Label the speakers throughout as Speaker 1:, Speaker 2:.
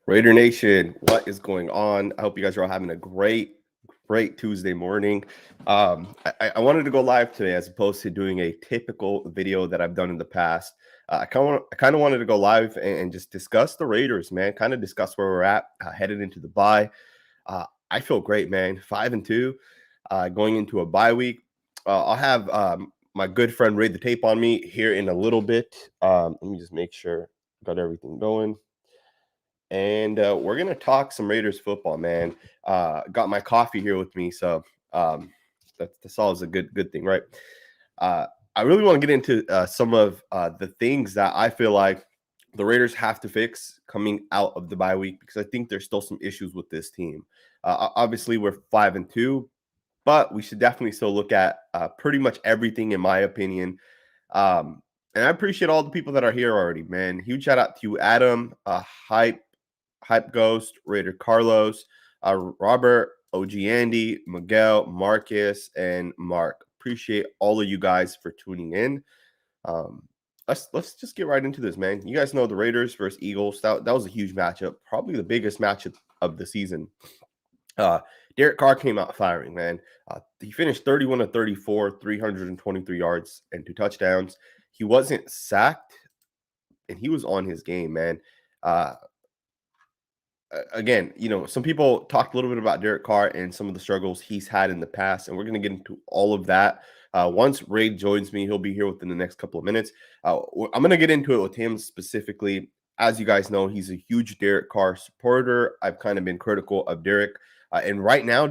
Speaker 1: Raider Nation, what is going on? I hope you guys are all having a great Tuesday morning. I wanted to go live today as opposed to doing a typical video that I've done in the past. I kind of wanted to go live and just discuss the Raiders, man. Kind of discuss where we're at headed into the bye. I feel great, man. 5-2, going into a bye week. I'll have my good friend Ray the Tape on me here in a little bit. Let me just make sure I got everything going. And we're gonna talk some Raiders football, man. Got my coffee here with me, so that's always a good thing, right? I really want to get into some of the things that I feel like the Raiders have to fix coming out of the bye week because I think there's still some issues with this team. Obviously, we're 5-2, but we should definitely still look at pretty much everything, in my opinion. And I appreciate all the people that are here already, man. Huge shout out to you, Adam, Hype Ghost, Raider Carlos, Robert, OG Andy, Miguel, Marcus, and Mark. Appreciate all of you guys for tuning in. Let's just get right into this, man. You guys know the Raiders versus Eagles. That was a huge matchup, probably the biggest matchup of the season. Derek Carr came out firing, man. He finished 31 of 34, 323 yards and 2 touchdowns. He wasn't sacked, and he was on his game, man. Again, some people talked a little bit about Derek Carr and some of the struggles he's had in the past, and we're going to get into all of that. Once Ray joins me, he'll be here within the next couple of minutes. I'm going to get into it with him specifically. As you guys know, he's a huge Derek Carr supporter. I've kind of been critical of Derek, and right now,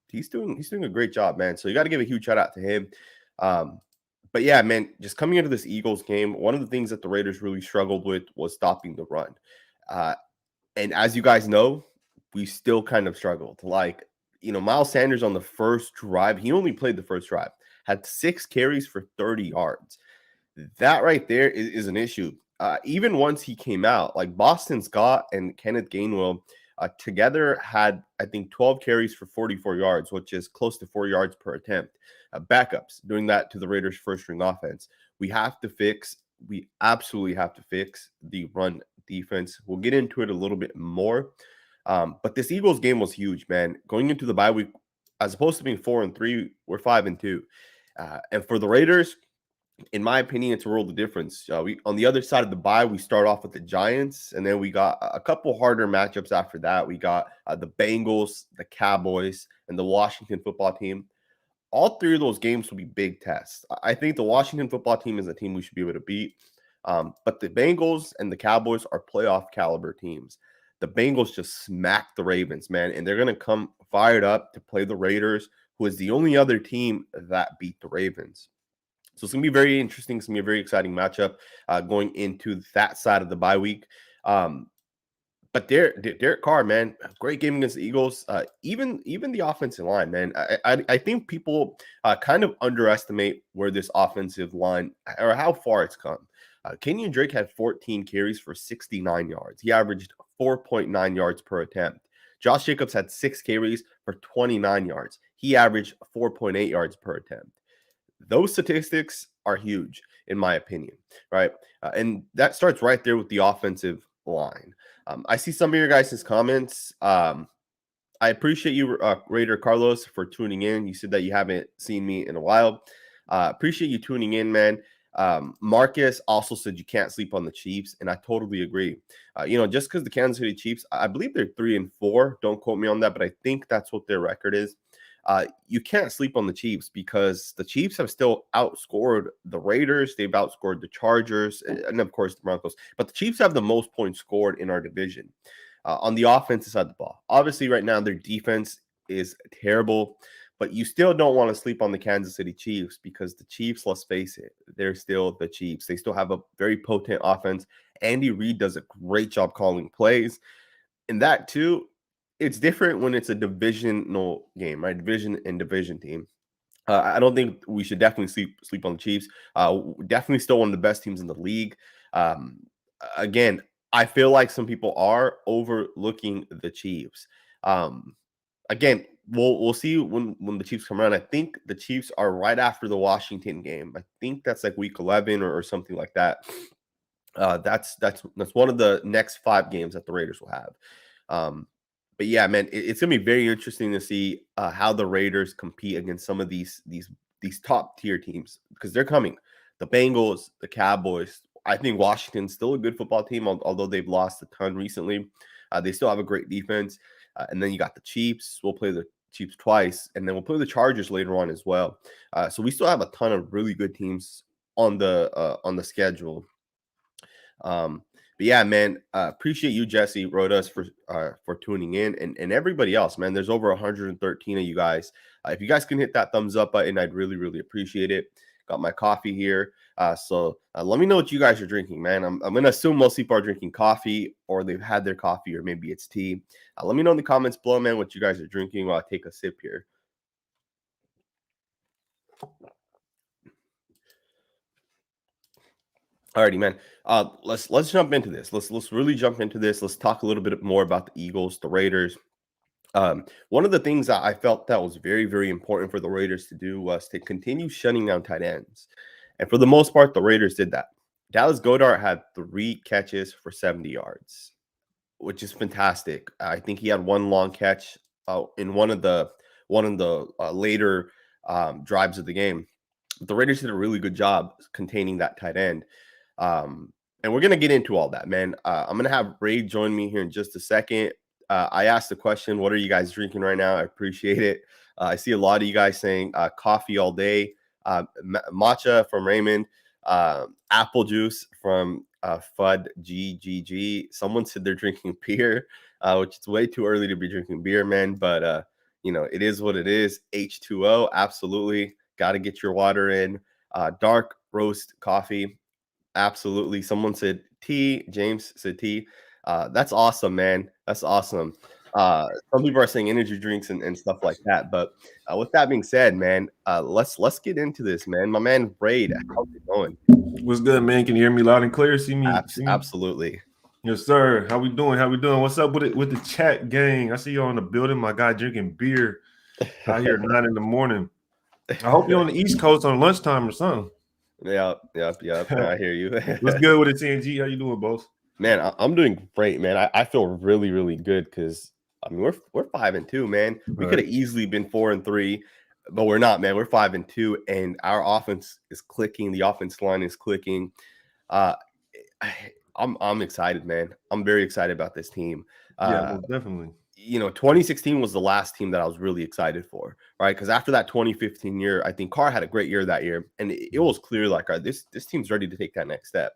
Speaker 1: he's doing a great job, man. So you got to give a huge shout out to him. But yeah, man, just coming into this Eagles game, one of the things that the Raiders really struggled with was stopping the run. And as you guys know, we still kind of struggled. Miles Sanders on the first drive, he only played the first drive, had 6 carries for 30 yards. That right there is an issue. Even once he came out, like Boston Scott and Kenneth Gainwell together had, I think, 12 carries for 44 yards, which is close to 4 yards per attempt. Backups doing that to the Raiders' first string offense. We absolutely have to fix the run defense. We'll get into it a little bit more. But this Eagles game was huge, man. Going into the bye week, as opposed to being 4-3, we're 5-2. And for the Raiders, in my opinion, it's a world of difference. We on the other side of the bye, we start off with the Giants, and then we got a couple harder matchups after that. We got the Bengals, the Cowboys, and the Washington football team. All 3 of those games will be big tests. I think the Washington football team is a team we should be able to beat. But the Bengals and the Cowboys are playoff caliber teams. The Bengals just smacked the Ravens, man, and they're going to come fired up to play the Raiders, who is the only other team that beat the Ravens. So it's going to be very interesting. It's going to be a very exciting matchup going into that side of the bye week. But Derek Carr, man, great game against the Eagles. Even the offensive line, man. I think people kind of underestimate where this offensive line or how far it's come. Kenyon Drake had 14 carries for 69 yards. He averaged 4.9 yards per attempt. Josh Jacobs had 6 carries for 29 yards. He averaged 4.8 yards per attempt. Those statistics are huge, in my opinion, right? And that starts right there with the offensive line. I see some of your guys' comments. I appreciate you, Raider Carlos, for tuning in. You said that you haven't seen me in a while. Appreciate you tuning in, man. Marcus also said you can't sleep on the Chiefs, and I totally agree. Just because the Kansas City Chiefs, I believe they're 3-4. Don't quote me on that, but I think that's what their record is. You can't sleep on the Chiefs because the Chiefs have still outscored the Raiders. They've outscored the Chargers and, of course, the Broncos. But the Chiefs have the most points scored in our division on the offensive side of the ball. Obviously, right now, their defense is terrible, but you still don't want to sleep on the Kansas City Chiefs because the Chiefs, let's face it, they're still the Chiefs. They still have a very potent offense. Andy Reid does a great job calling plays. And that, too, it's different when it's a divisional game, right? Division team. I don't think we should definitely sleep on the Chiefs. Definitely still one of the best teams in the league. Again, I feel like some people are overlooking the Chiefs. Again, we'll see when the Chiefs come around. I think the Chiefs are right after the Washington game. I think that's like week 11 or something like that. That's one of the next 5 games that the Raiders will have. But yeah, man, it's gonna be very interesting to see how the Raiders compete against some of these top tier teams because they're coming. The Bengals, the Cowboys. I think Washington's still a good football team, although they've lost a ton recently. They still have a great defense. And then you got the Chiefs. We'll play the Chiefs twice, and then we'll play the Chargers later on as well. So we still have a ton of really good teams on the schedule. But yeah, man, appreciate you, Jesse, wrote us for tuning in, and everybody else, man. There's over 113 of you guys. If you guys can hit that thumbs up button, I'd really, really appreciate it. Got my coffee here. So let me know what you guys are drinking, man. I'm going to assume most people are drinking coffee or they've had their coffee or maybe it's tea. Let me know in the comments below, man, what you guys are drinking while I take a sip here. Alrighty, man. Let's jump into this. Let's really jump into this. Let's talk a little bit more about the Eagles, the Raiders. One of the things that I felt that was very, very important for the Raiders to do was to continue shutting down tight ends. And for the most part, the Raiders did that. Dallas Goedert had 3 catches for 70 yards, which is fantastic. I think he had one long catch in one of the later drives of the game. But the Raiders did a really good job containing that tight end. And we're going to get into all that, man. I'm going to have Ray join me here in just a second. I asked the question, what are you guys drinking right now? I appreciate it. I see a lot of you guys saying coffee all day, matcha from Raymond, apple juice from Fud GGG. Someone said they're drinking beer, which is way too early to be drinking beer, man. But, it is what it is. H2O, absolutely. Got to get your water in. Dark roast coffee. Absolutely. Someone said tea. James said tea. That's awesome, man. That's awesome. Some people are saying energy drinks and stuff like that. But with that being said, man, let's get into this, man. My man Braid, how's it going?
Speaker 2: What's good, man? Can you hear me loud and clear? See me?
Speaker 1: Absolutely.
Speaker 2: Yes, sir. How we doing? What's up with the chat gang? I see you on the building. My guy drinking beer out here at 9 in the morning. I hope you're on the East Coast on lunchtime or something.
Speaker 1: Yep. I hear you.
Speaker 2: What's good with it, TNG? How you doing, boss?
Speaker 1: Man, I'm doing great, man. I feel really, really good because we're 5-2, man. We could have easily been 4-3, but we're not, man. We're 5-2, and our offense is clicking. The offense line is clicking. I'm excited, man. I'm very excited about this team.
Speaker 2: Yeah, definitely.
Speaker 1: 2016 was the last team that I was really excited for, right? Because after that 2015 year, I think Carr had a great year that year, and it was clear like, all right, this team's ready to take that next step.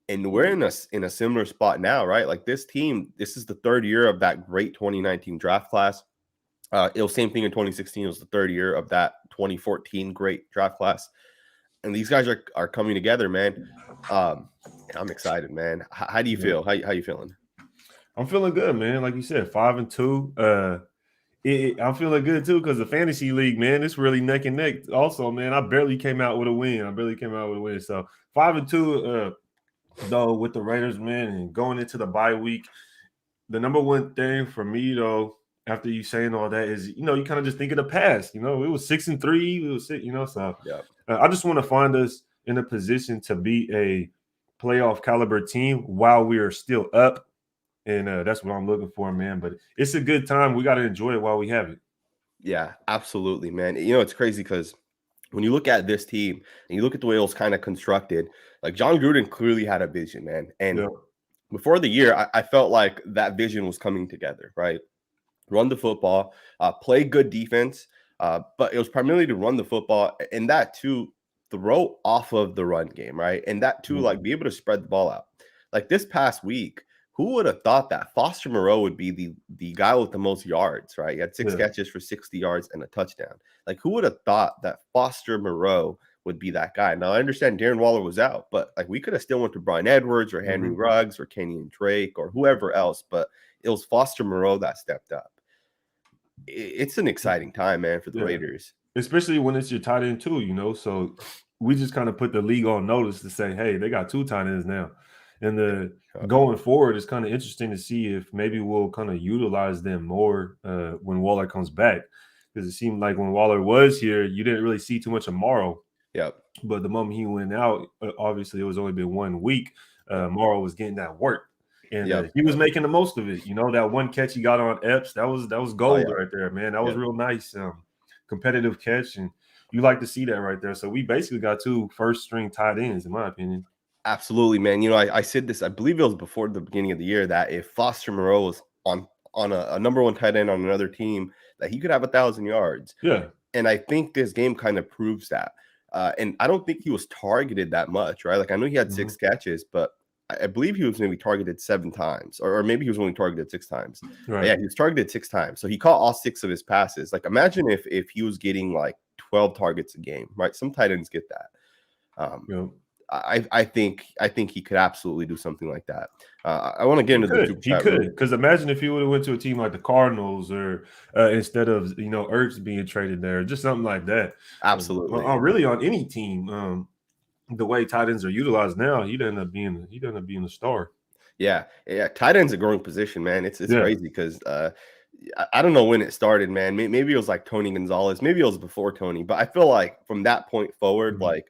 Speaker 1: And we're in a similar spot now, right? Like this team, this is the 3rd year of that great 2019 draft class. It was same thing in 2016. It was the 3rd year of that 2014 great draft class. And these guys are coming together, man. I'm excited, man. How do you feel? How you feeling?
Speaker 2: I'm feeling good, man. Like you said, 5-2. I'm feeling good too because the fantasy league, man, it's really neck and neck. Also, man, I barely came out with a win. So 5-2. Though with the Raiders, man, and going into the bye week, the number one thing for me, though, after you saying all that is, you kind of just think of the past. It was 6-3. It was 6, so
Speaker 1: yeah.
Speaker 2: I just want to find us in a position to be a playoff caliber team while we are still up. And that's what I'm looking for, man. But it's a good time. We got to enjoy it while we have it.
Speaker 1: Yeah, absolutely, man. It's crazy because when you look at this team and you look at the way it was kind of constructed, like John Gruden clearly had a vision, man. And before the year, I felt like that vision was coming together, right? Run the football, play good defense, but it was primarily to run the football and that too, throw off of the run game, right? And that too, like be able to spread the ball out. Like this past week, who would have thought that Foster Moreau would be the guy with the most yards, right? He had 6 catches for 60 yards and a touchdown. Like who would have thought that Foster Moreau would be that guy? Now I understand Darren Waller was out, but like we could have still went to Brian Edwards or Henry Ruggs or Kenyon Drake or whoever else, but it was Foster Moreau that stepped up. It's an exciting time, man, for the Raiders.
Speaker 2: Especially when it's your tight end too, so we just kind of put the league on notice to say, hey, they got 2 tight ends now. And going forward, it's kind of interesting to see if maybe we'll kind of utilize them more when Waller comes back. Because it seemed like when Waller was here, you didn't really see too much of Morrow.
Speaker 1: Yep.
Speaker 2: But the moment he went out, obviously it was only been 1 week. Morrow was getting that work. And
Speaker 1: Yep.
Speaker 2: he was making the most of it. You know, that one catch he got on Epps, that was gold right there, man. That was real nice. Competitive catch, and you like to see that right there. So we basically got 2 first-string tight ends, in my opinion.
Speaker 1: Absolutely, man. You know, I said this, I believe it was before the beginning of the year, that if Foster Moreau was on a number 1 tight end on another team, that he could have 1,000 yards.
Speaker 2: Yeah.
Speaker 1: And I think this game kind of proves that. And I don't think he was targeted that much, right? Like, I know he had 6 catches, but I believe he was maybe targeted 7 times, or maybe he was only targeted 6 times.
Speaker 2: Right.
Speaker 1: Yeah, he was targeted 6 times. So he caught all 6 of his passes. Like, imagine if he was getting like 12 targets a game, right? Some tight ends get that. I think he could absolutely do something like that. I want to get into the
Speaker 2: he could, because imagine if he would have went to a team like the Cardinals, or instead of Ertz being traded there, just something like that.
Speaker 1: Absolutely.
Speaker 2: Really on any team, the way tight ends are utilized now, he'd end up being a star.
Speaker 1: Yeah. Tight end's a growing position, man. It's crazy because I don't know when it started, man. Maybe it was like Tony Gonzalez. Maybe it was before Tony. But I feel like from that point forward, like,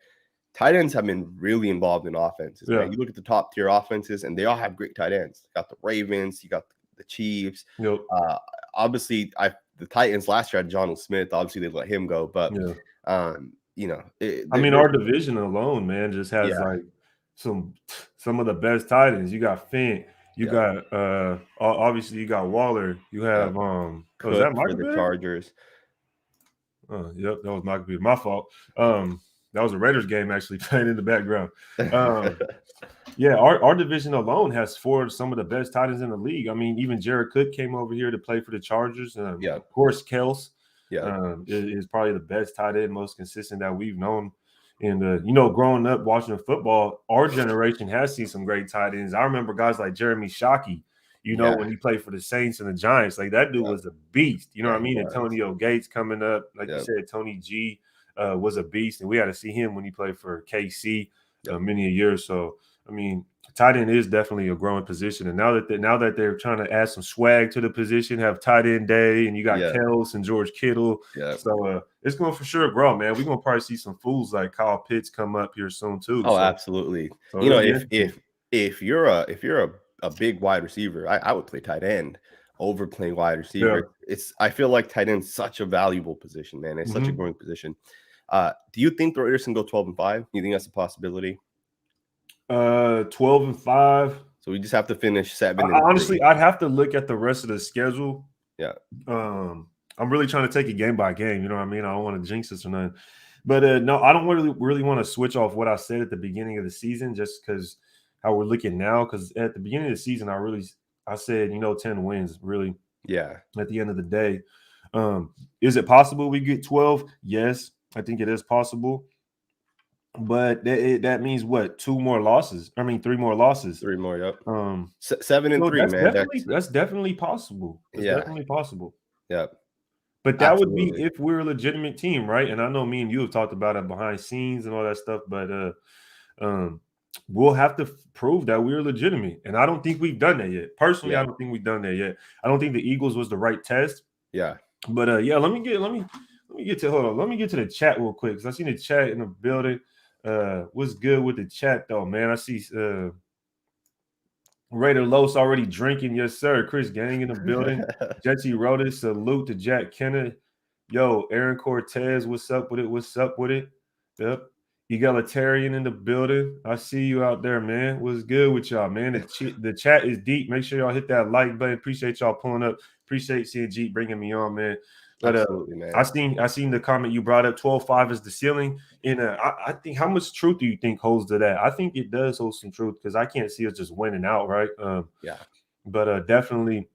Speaker 1: tight ends have been really involved in offenses. Man. You look at the top tier offenses, and they all have great tight ends. You got the Ravens, you got the Chiefs. Obviously, the Titans last year had John Smith. Obviously, they let him go, but
Speaker 2: our division alone, man, just has like some of the best tight ends. You got Fent. You got obviously you got Waller. You have
Speaker 1: was that Michael the Chargers?
Speaker 2: Yep, that was my computer. My fault. That was a Raiders game actually playing in the background. Our division alone has 4 of some of the best tight ends in the league. I mean, even Jared Cook came over here to play for the Chargers. Of course, Kels is probably the best tight end, most consistent that we've known. And, growing up watching football, our generation has seen some great tight ends. I remember guys like Jeremy Shockey, when he played for the Saints and the Giants. Like, that dude was a beast. You know what I mean? Antonio Gates coming up. Like you said, Tony G was a beast. And we had to see him when he played for KC many a years. So, I mean, tight end is definitely a growing position. And now that they're trying to add some swag to the position, have tight end day, and you got Kels and George Kittle. So it's going to for sure grow, man. We're going to probably see some fools like Kyle Pitts come up here soon too.
Speaker 1: Oh, absolutely. So if you're a big wide receiver, I would play tight end over playing wide receiver. I feel like tight end is such a valuable position, man. It's such a growing position. Do you think the Raiders can go 12-5? Do you think that's a possibility?
Speaker 2: 12-5.
Speaker 1: So we just have to finish 7.
Speaker 2: Honestly, I'd have to look at the rest of the schedule.
Speaker 1: Yeah.
Speaker 2: I'm really trying to take it game by game. You know what I mean? I don't want to jinx this or nothing. But no, I don't really want to switch off what I said at the beginning of the season, just because how we're looking now. Because at the beginning of the season, I said 10 wins. Really. Yeah. At the end of the day, is it possible we get 12? Yes, I think it is possible. But that means what? 2 more losses. I mean, 3 more losses.
Speaker 1: 3 more. Yep. 7-3, man.
Speaker 2: That's definitely possible. Definitely possible.
Speaker 1: Yep.
Speaker 2: But that would be if we're a legitimate team, right? And I know me and you have talked about it behind scenes and all that stuff, but we'll have to prove that we're legitimate. And I don't think we've done that yet. Personally, I don't think we've done that yet. I don't think the Eagles was the right test.
Speaker 1: Yeah.
Speaker 2: But let me get to the chat real quick, because I seen the chat in the building. What's good with the chat though, man? I see Raider Los already drinking. Yes, sir. Chris Gang in the building. Jesse Rodas, salute to Jack Kennedy. Yo, Aaron Cortez, what's up with it? What's up with it? Yep. Egalitarian in the building. I see you out there, man. What's good with y'all, man? The chat is deep. Make sure y'all hit that like button. Appreciate y'all pulling up. Appreciate CJ bringing me on, man. But man. I seen the comment you brought up. 12-5 is the ceiling, and I think, how much truth do you think holds to that? I think it does hold some truth, because I can't see us just winning out, right? But definitely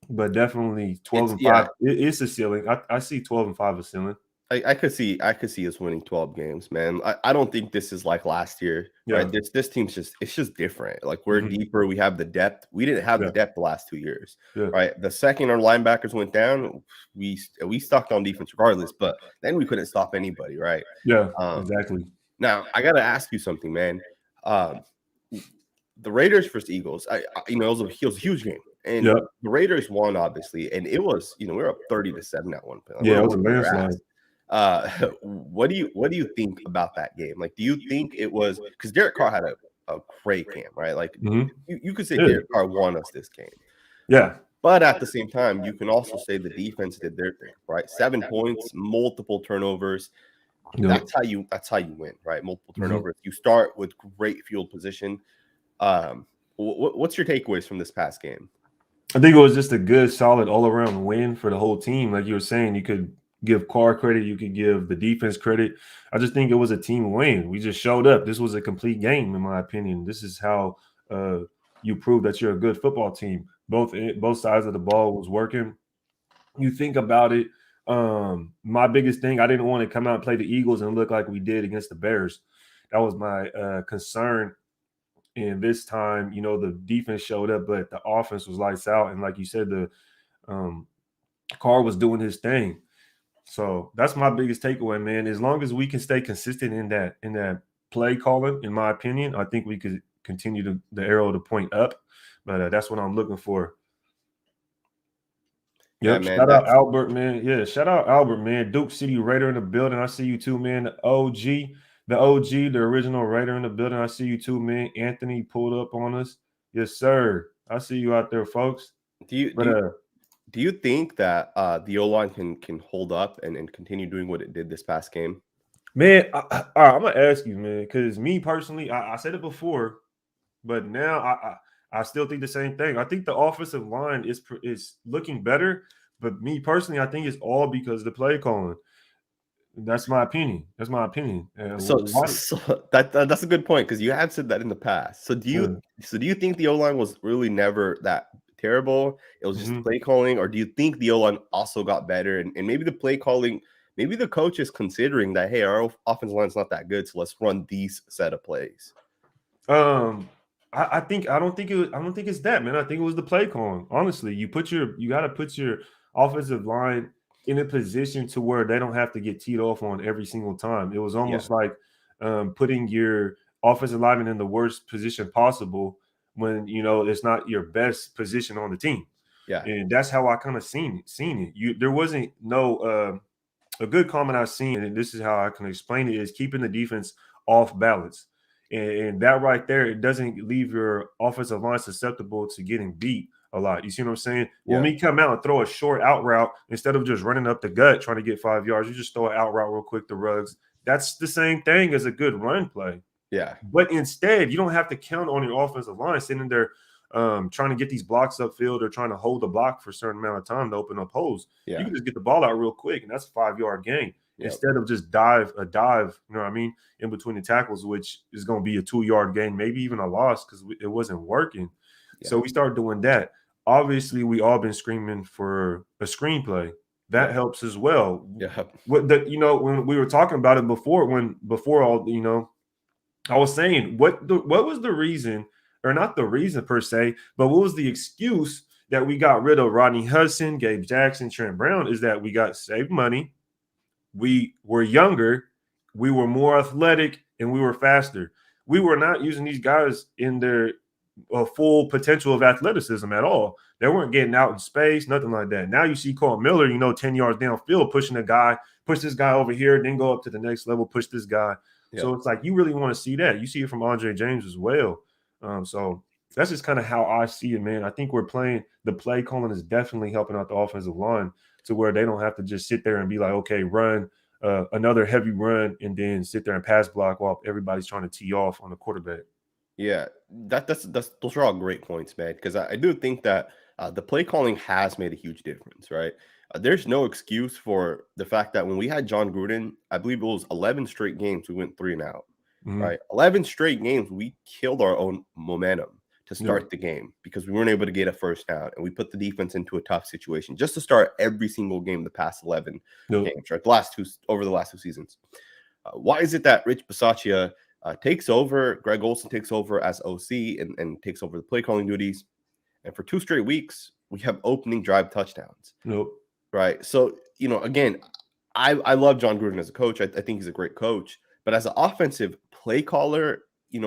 Speaker 2: 12-5. It's a ceiling. I see 12-5 a ceiling.
Speaker 1: I could see us winning 12 games, man. I don't think this is like last year. Right? This team's just different. Like, we're deeper. We have the depth. We didn't have the depth the last 2 years. Right. The second our linebackers went down, we stuck on defense regardless, but then we couldn't stop anybody, right?
Speaker 2: Yeah, exactly.
Speaker 1: Now I gotta ask you something, man. The Raiders versus Eagles, it was a huge game. And the Raiders won, obviously, and it was, we were up 30-7 at one point.
Speaker 2: It was a landslide.
Speaker 1: What do you think about that game? Like, do you think it was, because Derek Carr had a great game, right? Like
Speaker 2: Mhm.
Speaker 1: you could say
Speaker 2: Yeah.
Speaker 1: Derek Carr won us this game.
Speaker 2: Yeah.
Speaker 1: But at the same time, you can also say the defense did their thing, right? 7 points, multiple turnovers.
Speaker 2: Yep.
Speaker 1: That's how you win, right? Multiple
Speaker 2: Mhm.
Speaker 1: turnovers. You start with great field position. What's your takeaways from this past game?
Speaker 2: I think it was just a good, solid all-around win for the whole team. Like you were saying, you could give Carr credit, you could give the defense credit. I just think it was a team win. We just showed up. This was a complete game, in my opinion. This is how you prove that you're a good football team. Both sides of the ball was working. You think about it. My biggest thing, I didn't want to come out and play the Eagles and look like we did against the Bears. That was my concern. And this time, the defense showed up, but the offense was lights out. And like you said, the um, Carr was doing his thing. So that's my biggest takeaway, man. As long as we can stay consistent in that play calling, in my opinion, I think we could continue the arrow to point up. But that's what I'm looking for.
Speaker 1: Yeah,
Speaker 2: Yep.
Speaker 1: man,
Speaker 2: Shout out
Speaker 1: that's
Speaker 2: Albert, man. Yeah, shout out Albert, man. Duke City Raider in the building. I see you too, man. The OG, the original Raider in the building. I see you too, man. Anthony pulled up on us. Yes, sir. I see you out there, folks.
Speaker 1: do you
Speaker 2: But
Speaker 1: do you, do you think that the O-line can hold up and continue doing what it did this past game?
Speaker 2: man, all right, I'm gonna ask you, man, because me personally, I said it before, but now I still think the same thing. I think the offensive line is looking better, but me personally, I think it's all because of the play calling. That's my opinion. That's my opinion.
Speaker 1: So,
Speaker 2: Why?
Speaker 1: so that's a good point because you have said that in the past. So
Speaker 2: Yeah.
Speaker 1: do you think the O line was really never that terrible? It was just the
Speaker 2: Mhm.
Speaker 1: play calling, or do you think the O line also got better and maybe the play calling, maybe the coach is considering that hey, our offensive line's not that good, so let's run these set of plays.
Speaker 2: Um, I don't think it's that, man. I think it was the play calling. Honestly, you got to put your offensive line in a position to where they don't have to get teed off on every single time. It was
Speaker 1: Yeah,
Speaker 2: almost like putting your offensive lineman in the worst position possible when it's not your best position on the team.
Speaker 1: yeah,
Speaker 2: And that's how I kind of seen it. There wasn't no a good comment I've seen, and this is how I can explain it, is keeping the defense off balance. And that right there, it doesn't leave your offensive line susceptible to getting beat a lot. You see what I'm saying? When
Speaker 1: yeah,
Speaker 2: we come out and throw a short out route, instead of just running up the gut trying to get 5 yards, you just throw an out route real quick to Ruggs. That's the same thing as a good run play.
Speaker 1: yeah,
Speaker 2: But instead, you don't have to count on your offensive line sitting there trying to get these blocks upfield or trying to hold the block for a certain amount of time to open up holes. You
Speaker 1: yeah,
Speaker 2: can just get the ball out real quick, and that's a 5-yard gain.
Speaker 1: yeah,
Speaker 2: Instead of just dive, you know what I mean, in between the tackles, which is going to be a 2-yard gain, maybe even a loss because it wasn't working.
Speaker 1: yeah,
Speaker 2: So we started doing that. Obviously, we all been screaming for a screenplay. That
Speaker 1: yeah,
Speaker 2: helps as well.
Speaker 1: yeah,
Speaker 2: When we were talking about it before all, I was saying what was the reason, or not the reason per se, but what was the excuse that we got rid of Rodney Hudson, Gabe Jackson, Trent Brown? Is that we got saved money, we were younger, we were more athletic, and we were faster. We were not using these guys in their full potential of athleticism at all. They weren't getting out in space, nothing like that. Now you see Cole Miller, 10 yards downfield, pushing a guy, push this guy over here, then go up to the next level, push this guy.
Speaker 1: yeah.
Speaker 2: So it's like you really want to see that. You see it from Andre James as well. So that's just kind of how I see it, man. I think the play calling is definitely helping out the offensive line to where they don't have to just sit there and be like, okay, run another heavy run and then sit there and pass block while everybody's trying to tee off on the quarterback.
Speaker 1: Yeah, that's those are all great points, man. Because I do think that the play calling has made a huge difference, right? There's no excuse for the fact that when we had John Gruden, I believe it was 11 straight games we went 3-and-out,
Speaker 2: Mhm.
Speaker 1: right? 11 straight games we killed our own momentum to
Speaker 2: Yeah.
Speaker 1: start the game because we weren't able to get a first down, and we put the defense into a tough situation just to start every single game the past 11
Speaker 2: Yep.
Speaker 1: games, right? The last two seasons. Why is it that Rich Bisaccia takes over, Greg Olson takes over as OC and takes over the play calling duties, and for 2 straight weeks we have opening drive touchdowns,
Speaker 2: Nope.
Speaker 1: right? So again, I love John Gruden as a coach. I think he's a great coach, but as an offensive play caller,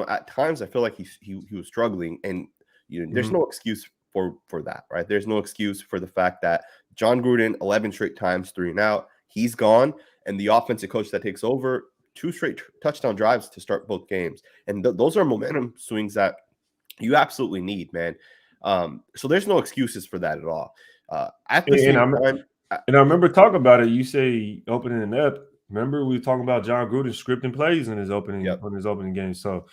Speaker 1: at times I feel like he was struggling, and there's
Speaker 2: Mhm.
Speaker 1: no excuse for that, right? There's no excuse for the fact that John Gruden 11 straight times 3-and-out, he's gone, and the offensive coach that takes over two straight touchdown drives to start both games. And those are momentum swings that you absolutely need, man. So there's no excuses for that at all. At the same time,
Speaker 2: and I remember talking about it. You say opening up. Remember we were talking about John Gruden scripting plays in his opening game. So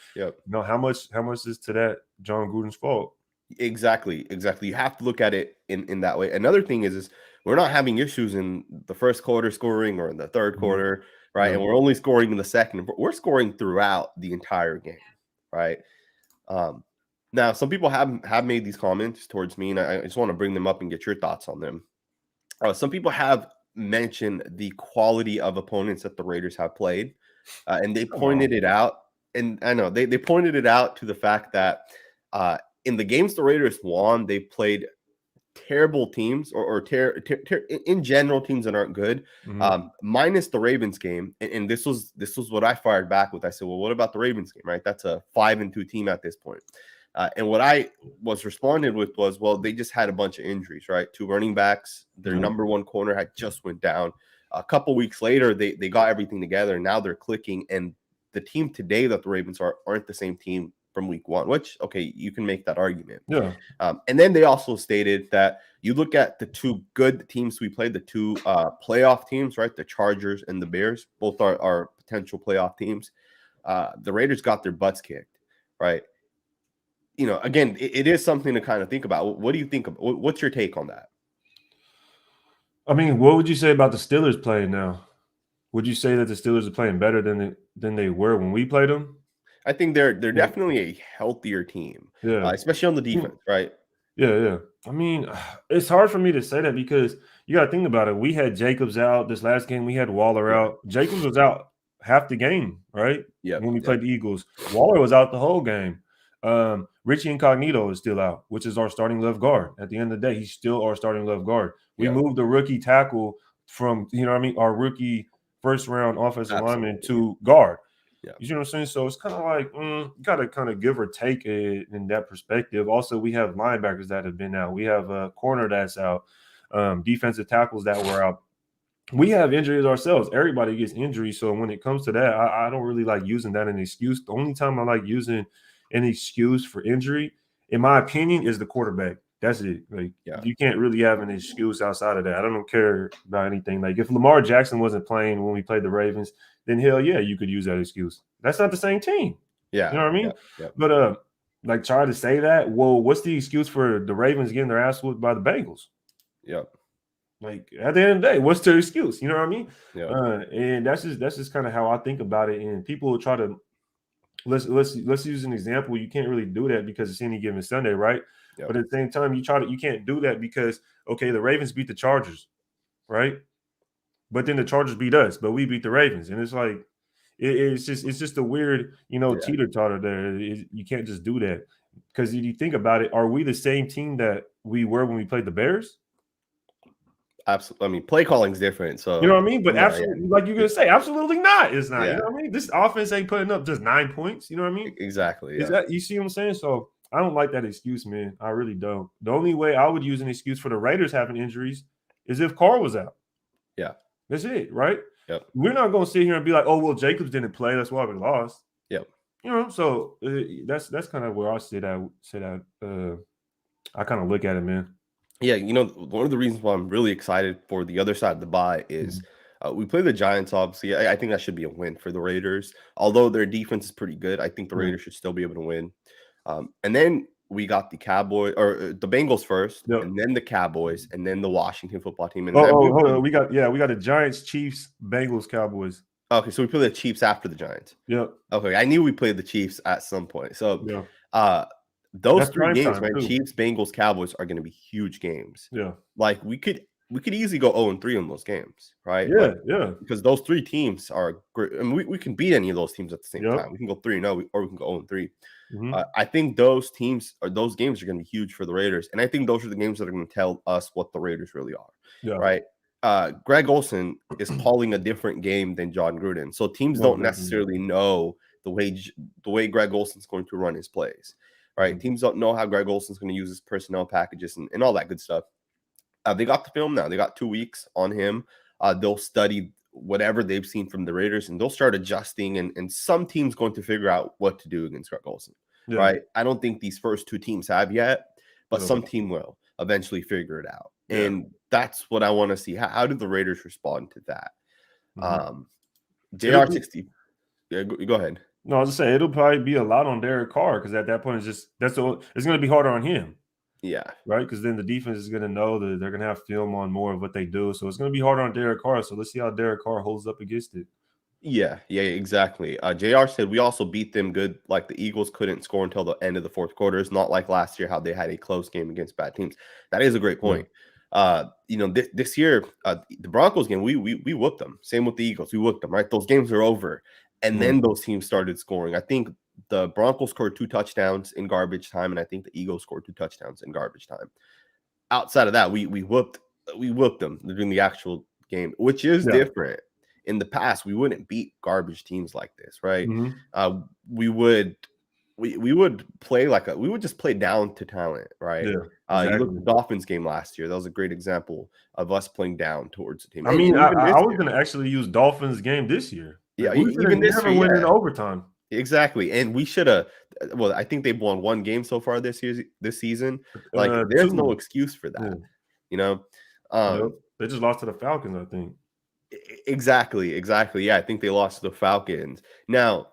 Speaker 2: how much is to that John Gruden's fault?
Speaker 1: Exactly. You have to look at it in that way. Another thing is we're not having issues in the first quarter scoring or in the third quarter, right? Yeah. And we're only scoring in the second. We're scoring throughout the entire game, right? Now, some people have made these comments towards me, and I just want to bring them up and get your thoughts on them. Some people have mentioned the quality of opponents that the Raiders have played, and they pointed it out. And I know they pointed it out to the fact that in the games the Raiders won, they played terrible teams or in general teams that aren't good, minus the Ravens game. And this was what I fired back with. I said, well, what about the Ravens game, right? That's a 5-2 team at this point. And what I was responded with was, well, they just had a bunch of injuries, right? 2 running backs, their number 1 corner had just went down. A couple weeks later, they got everything together, and now they're clicking. And the team today that the Ravens aren't the same team from week 1, which, okay, you can make that argument.
Speaker 2: Yeah.
Speaker 1: And then they also stated that you look at the 2 good teams we played, the 2 playoff teams, right? The Chargers and the Bears, both are potential playoff teams. The Raiders got their butts kicked, right? You know, again, it is something to kind of think about. What do you think? What's your take on that?
Speaker 2: I mean, what would you say about the Steelers playing now? Would you say that the Steelers are playing better than they were when we played them?
Speaker 1: I think they're definitely a healthier team, especially on the defense, right?
Speaker 2: Yeah. I mean, it's hard for me to say that because you got to think about it. We had Jacobs out this last game. We had Waller out. Jacobs was out half the game, right?
Speaker 1: Yeah.
Speaker 2: When we played the Eagles, Waller was out the whole game. Richie Incognito is still out, which is our starting left guard. At the end of the day, he's still our starting left guard. We moved the rookie tackle from, our rookie first-round offensive lineman to guard.
Speaker 1: Yeah.
Speaker 2: You see what I'm saying? So it's kind of like you got to kind of give or take it in that perspective. Also, we have linebackers that have been out. We have a corner that's out, defensive tackles that were out. We have injuries ourselves. Everybody gets injuries. So when it comes to that, I don't really like using that as an excuse. The only time I like using an excuse for injury, in my opinion, is the quarterback. That's it. Like, you can't really have an excuse outside of that. I don't care about anything. Like, if Lamar Jackson wasn't playing when we played the Ravens, then hell yeah, you could use that excuse. That's not the same team.
Speaker 1: Yeah.
Speaker 2: You know what I mean?
Speaker 1: Yeah.
Speaker 2: But like, try to say that. Well, what's the excuse for the Ravens getting their ass whooped by the Bengals?
Speaker 1: Yeah.
Speaker 2: Like, at the end of the day, what's their excuse? You know what I mean?
Speaker 1: Yeah.
Speaker 2: And that's just kind of how I think about it. And people will try to let's use an example. You can't really do that because it's any given Sunday, right? Yep. But at the same time, you can't do that because the Ravens beat the Chargers, right? But then the Chargers beat us, but we beat the Ravens, and it's like it's just a weird teeter-totter there. You can't just do that because if you think about it, are we the same team that we were when we played the Bears?
Speaker 1: Absolutely. I mean, play calling is different, so
Speaker 2: you know what I mean. But absolutely, like you're gonna say, absolutely not. It's not.
Speaker 1: Yeah.
Speaker 2: You know what I mean? This offense ain't putting up just 9 points. You know what I mean?
Speaker 1: Exactly.
Speaker 2: Is that you see what I'm saying? So I don't like that excuse, man. I really don't. The only way I would use an excuse for the Raiders having injuries is if Carr was out.
Speaker 1: Yeah.
Speaker 2: That's it, right?
Speaker 1: Yep.
Speaker 2: We're not going to sit here and be like, oh, well, Jacobs didn't play. That's why we lost.
Speaker 1: Yep.
Speaker 2: You know, so that's kind of where I sit at. I kind of look at it, man.
Speaker 1: Yeah, one of the reasons why I'm really excited for the other side of the bye is we play the Giants, obviously. I think that should be a win for the Raiders. Although their defense is pretty good, I think the Raiders should still be able to win. And then we got the Cowboys or the Bengals first, and then the Cowboys, and then the Washington football team. And
Speaker 2: hold on. We got the Giants, Chiefs, Bengals, Cowboys.
Speaker 1: Okay, so we play the Chiefs after the Giants.
Speaker 2: Yep.
Speaker 1: Okay, I knew we played the Chiefs at some point. So those 3 games, man, Chiefs, Bengals, Cowboys are going to be huge games.
Speaker 2: Yeah.
Speaker 1: Like we could easily go 0-3 on those games, right?
Speaker 2: Yeah.
Speaker 1: Because those 3 teams are great. I mean, we can beat any of those teams at the same time. We can go 3-0 or we can go 0-3. I think those teams or those games are going to be huge for the Raiders. And I think those are the games that are going to tell us what the Raiders really are, right? Greg Olsen is calling a different game than John Gruden. So teams don't necessarily know the way Greg Olsen's going to run his plays, right? Teams don't know how Greg Olsen's going to use his personnel packages and all that good stuff. They got the film now. They got 2 weeks on him. They'll study whatever they've seen from the Raiders, and they'll start adjusting. And some teams going to figure out what to do against Greg Olsen, right? I don't think these first two teams have yet, but some team will eventually figure it out. And that's what I want to see. How do the Raiders respond to that? JR60. Yeah, go ahead.
Speaker 2: No, I was just saying it'll probably be a lot on Derek Carr because at that point it's going to be harder on him.
Speaker 1: Yeah.
Speaker 2: Right. Because then the defense is going to know that they're going to have film on more of what they do. So it's going to be harder on Derek Carr. So let's see how Derek Carr holds up against it.
Speaker 1: Yeah, exactly. JR said we also beat them good. Like the Eagles couldn't score until the end of the fourth quarter. It's not like last year how they had a close game against bad teams. That is a great point. This year, the Broncos game, we whooped them. Same with the Eagles. We whooped them, right? Those games are over. And then those teams started scoring. I think the Broncos scored 2 touchdowns in garbage time, and I think the Eagles scored 2 touchdowns in garbage time. Outside of that, we whooped them during the actual game, which is different. In the past, we wouldn't beat garbage teams like this, right? We would play we would just play down to talent, right?
Speaker 2: Yeah, exactly.
Speaker 1: You look at the Dolphins game last year. That was a great example of us playing down towards the team.
Speaker 2: I mean, I was going to actually use Dolphins game this year.
Speaker 1: Yeah, even this year,
Speaker 2: win in overtime.
Speaker 1: Exactly, and we should have. Well, I think they've won 1 game so far this season. Like, there's no excuse for that, you know.
Speaker 2: They just lost to the Falcons, I think.
Speaker 1: Exactly. Yeah, I think they lost to the Falcons. Now,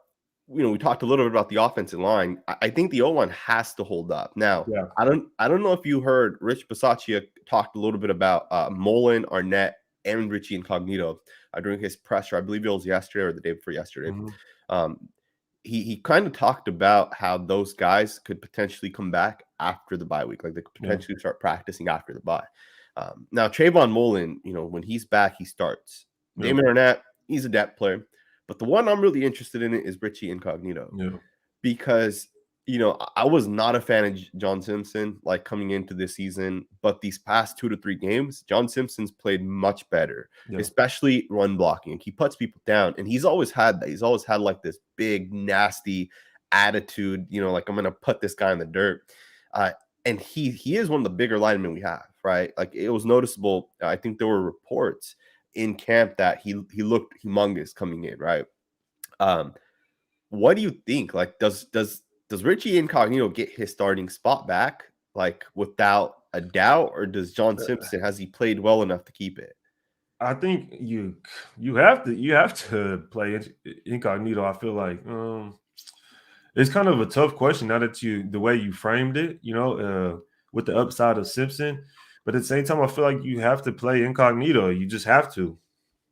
Speaker 1: we talked a little bit about the offensive line. I think the O-line has to hold up. Now, I don't know if you heard Rich Bisaccia talked a little bit about Mullen, Arnett, and Richie Incognito during his presser. I believe it was yesterday or the day before yesterday. He kind of talked about how those guys could potentially come back after the bye week. Like they could potentially start practicing after the bye. Now, Trayvon Mullen, when he's back, he starts. Damon Arnett, he's a depth player. But the one I'm really interested in is Richie Incognito. Because, I was not a fan of John Simpson, like coming into this season. But these past 2 to 3 games, John Simpson's played much better, especially run blocking. And he puts people down. And he's always had that. He's always had like this big, nasty attitude, like I'm going to put this guy in the dirt. And he is one of the bigger linemen we have, right? Like it was noticeable. I think there were reports in camp that he looked humongous coming in, right? What do you think? Like, does Richie Incognito get his starting spot back, like without a doubt, or does John Simpson, has he played well enough to keep it?
Speaker 2: I think you have to play Incognito. I feel like it's kind of a tough question now that the way you framed it, with the upside of Simpson. But at the same time, I feel like you have to play Incognito. You just have to.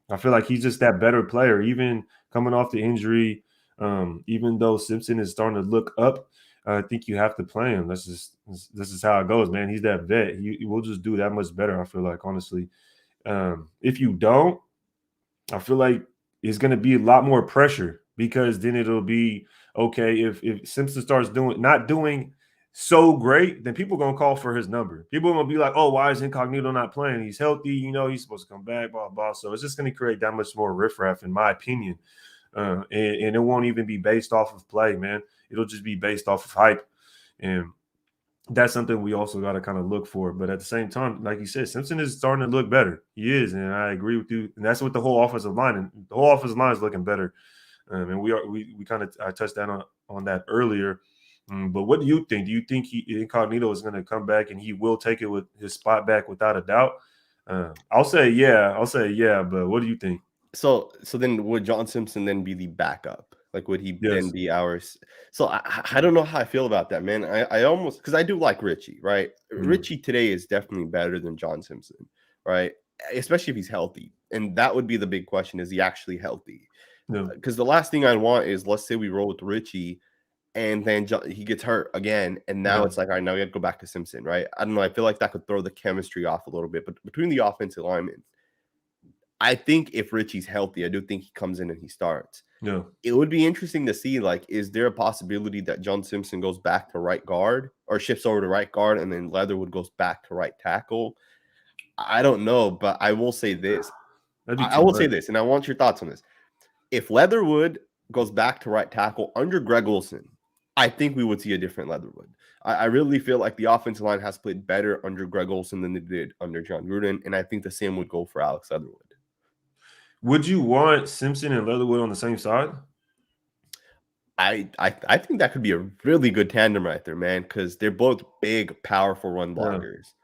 Speaker 2: I feel like he's just that better player, even coming off the injury. Even though Simpson is starting to look up, I think you have to play him. This is how it goes, man. He's that vet. He will just do that much better, I feel like, honestly. If you don't, I feel like it's going to be a lot more pressure because then it'll be, okay, if Simpson starts not doing so great, then people are going to call for his number. People are going to be like, oh, why is Incognito not playing? He's healthy. He's supposed to come back, blah, blah. So it's just going to create that much more riffraff, in my opinion. And it won't even be based off of play, man. It'll just be based off of hype. And that's something we also got to kind of look for. But at the same time, like you said, Simpson is starting to look better. He is, and I agree with you. And that's what the whole offensive line, and the whole offensive line is looking better. And we kind of, I touched down on that earlier. But what do you think? Do you think Incognito is going to come back and he will take it with his spot back without a doubt? I'll say yeah. But what do you think?
Speaker 1: So then would John Simpson then be the backup? Like, would he then be ours? So I don't know how I feel about that, man. I almost, because I do like Richie, right? Richie today is definitely better than John Simpson, right? Especially if he's healthy. And that would be the big question. Is he actually healthy? Because the last thing I want is, let's say we roll with Richie and then he gets hurt again. And now it's like, all right, now we got to go back to Simpson, right? I don't know. I feel like that could throw the chemistry off a little bit. But between the offensive linemen, I think if Richie's healthy, I do think he comes in and he starts. It would be interesting to see, like, is there a possibility that John Simpson goes back to right guard or shifts over to right guard and then Leatherwood goes back to right tackle? I don't know, but I will say this. I will say this, and I want your thoughts on this. If Leatherwood goes back to right tackle under Greg Olsen, I think we would see a different Leatherwood. I really feel like the offensive line has played better under Greg Olsen than they did under John Gruden, and I think the same would go for Alex Leatherwood.
Speaker 2: Would you want Simpson and Leatherwood on the same side?
Speaker 1: I think that could be a really good tandem right there, man, because they're both big, powerful run
Speaker 2: Yeah.
Speaker 1: blockers.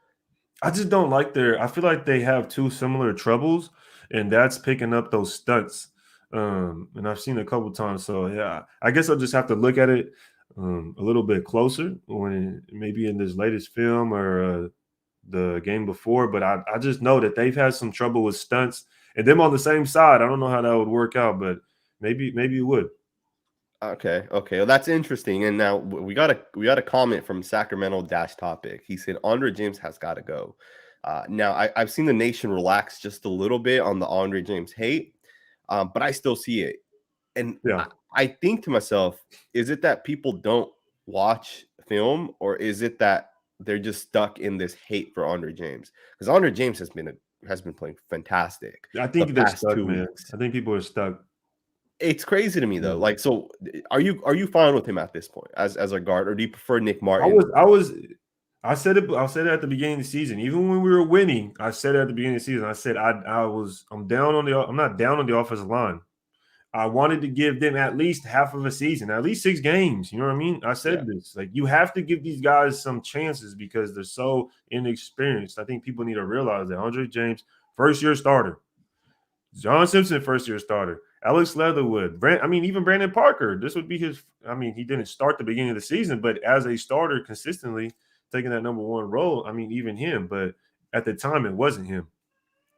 Speaker 2: I just don't like I feel like they have two similar troubles, and that's picking up those stunts. And I've seen it a couple times. So yeah, I guess I'll just have to look at it a little bit closer when maybe in this latest film or the game before. But I just know that they've had some trouble with stunts, and them on the same side. I don't know how that would work out, but maybe it would.
Speaker 1: Okay. Well, that's interesting. And now we got a comment from Sacramento Dash Topic. He said Andre James has got to go. Now I've seen the nation relax just a little bit on the Andre James hate, but I still see it. And
Speaker 2: Yeah.
Speaker 1: I think to myself, is it that people don't watch film, or is it that they're just stuck in this hate for Andre James? Because Andre James has been playing fantastic
Speaker 2: I
Speaker 1: the
Speaker 2: think they're
Speaker 1: past
Speaker 2: stuck,
Speaker 1: 2
Speaker 2: man.
Speaker 1: weeks.
Speaker 2: I think people are stuck.
Speaker 1: It's crazy to me though.
Speaker 2: Yeah.
Speaker 1: Like, so are you fine with him at this point as a guard, or do you prefer Nick Martin?
Speaker 2: I said it at the beginning of the season. Even when we were winning, I said it at the beginning of the season. I said I'm not down on the offensive line. I wanted to give them at least half of a season, at least 6 games. You know what I mean? I said this. Like, you have to give these guys some chances because they're so inexperienced. I think people need to realize that Andre James, first-year starter. John Simpson, first-year starter. Alex Leatherwood. Even Brandon Parker. This would be his – he didn't start the beginning of the season, but as a starter consistently taking that number 1 role, even him. But at the time, it wasn't him.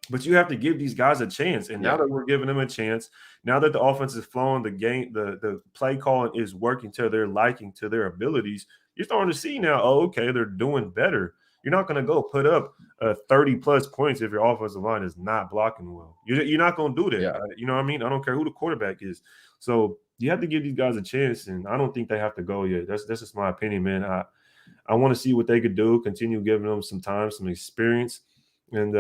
Speaker 2: But you have to give these guys a chance. And now that we're giving them a chance, now that the offense is flowing, the game, the play calling is working to their liking, to their abilities, you're starting to see now, okay, they're doing better. You're not going to go put up 30-plus points if your offensive line is not blocking well. You're not going to do that.
Speaker 1: Yeah.
Speaker 2: You know what I mean? I don't care who the quarterback is. So you have to give these guys a chance, and I don't think they have to go yet. That's just my opinion, man. I want to see what they could do, continue giving them some time, some experience, and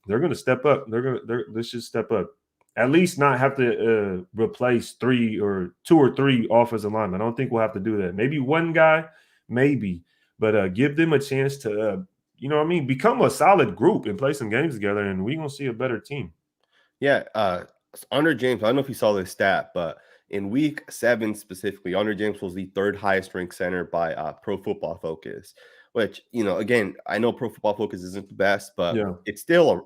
Speaker 2: they're going to step up. They should step up. At least not have to replace 2 or 3 offensive linemen. I don't think we'll have to do that. Maybe one guy, maybe, but give them a chance to, become a solid group and play some games together, and we're going to see a better team.
Speaker 1: Yeah. Andre James, I don't know if you saw this stat, but in week 7 specifically, Andre James was the 3rd highest ranked center by Pro Football Focus. Which, again, I know Pro Football Focus isn't the best, but it's still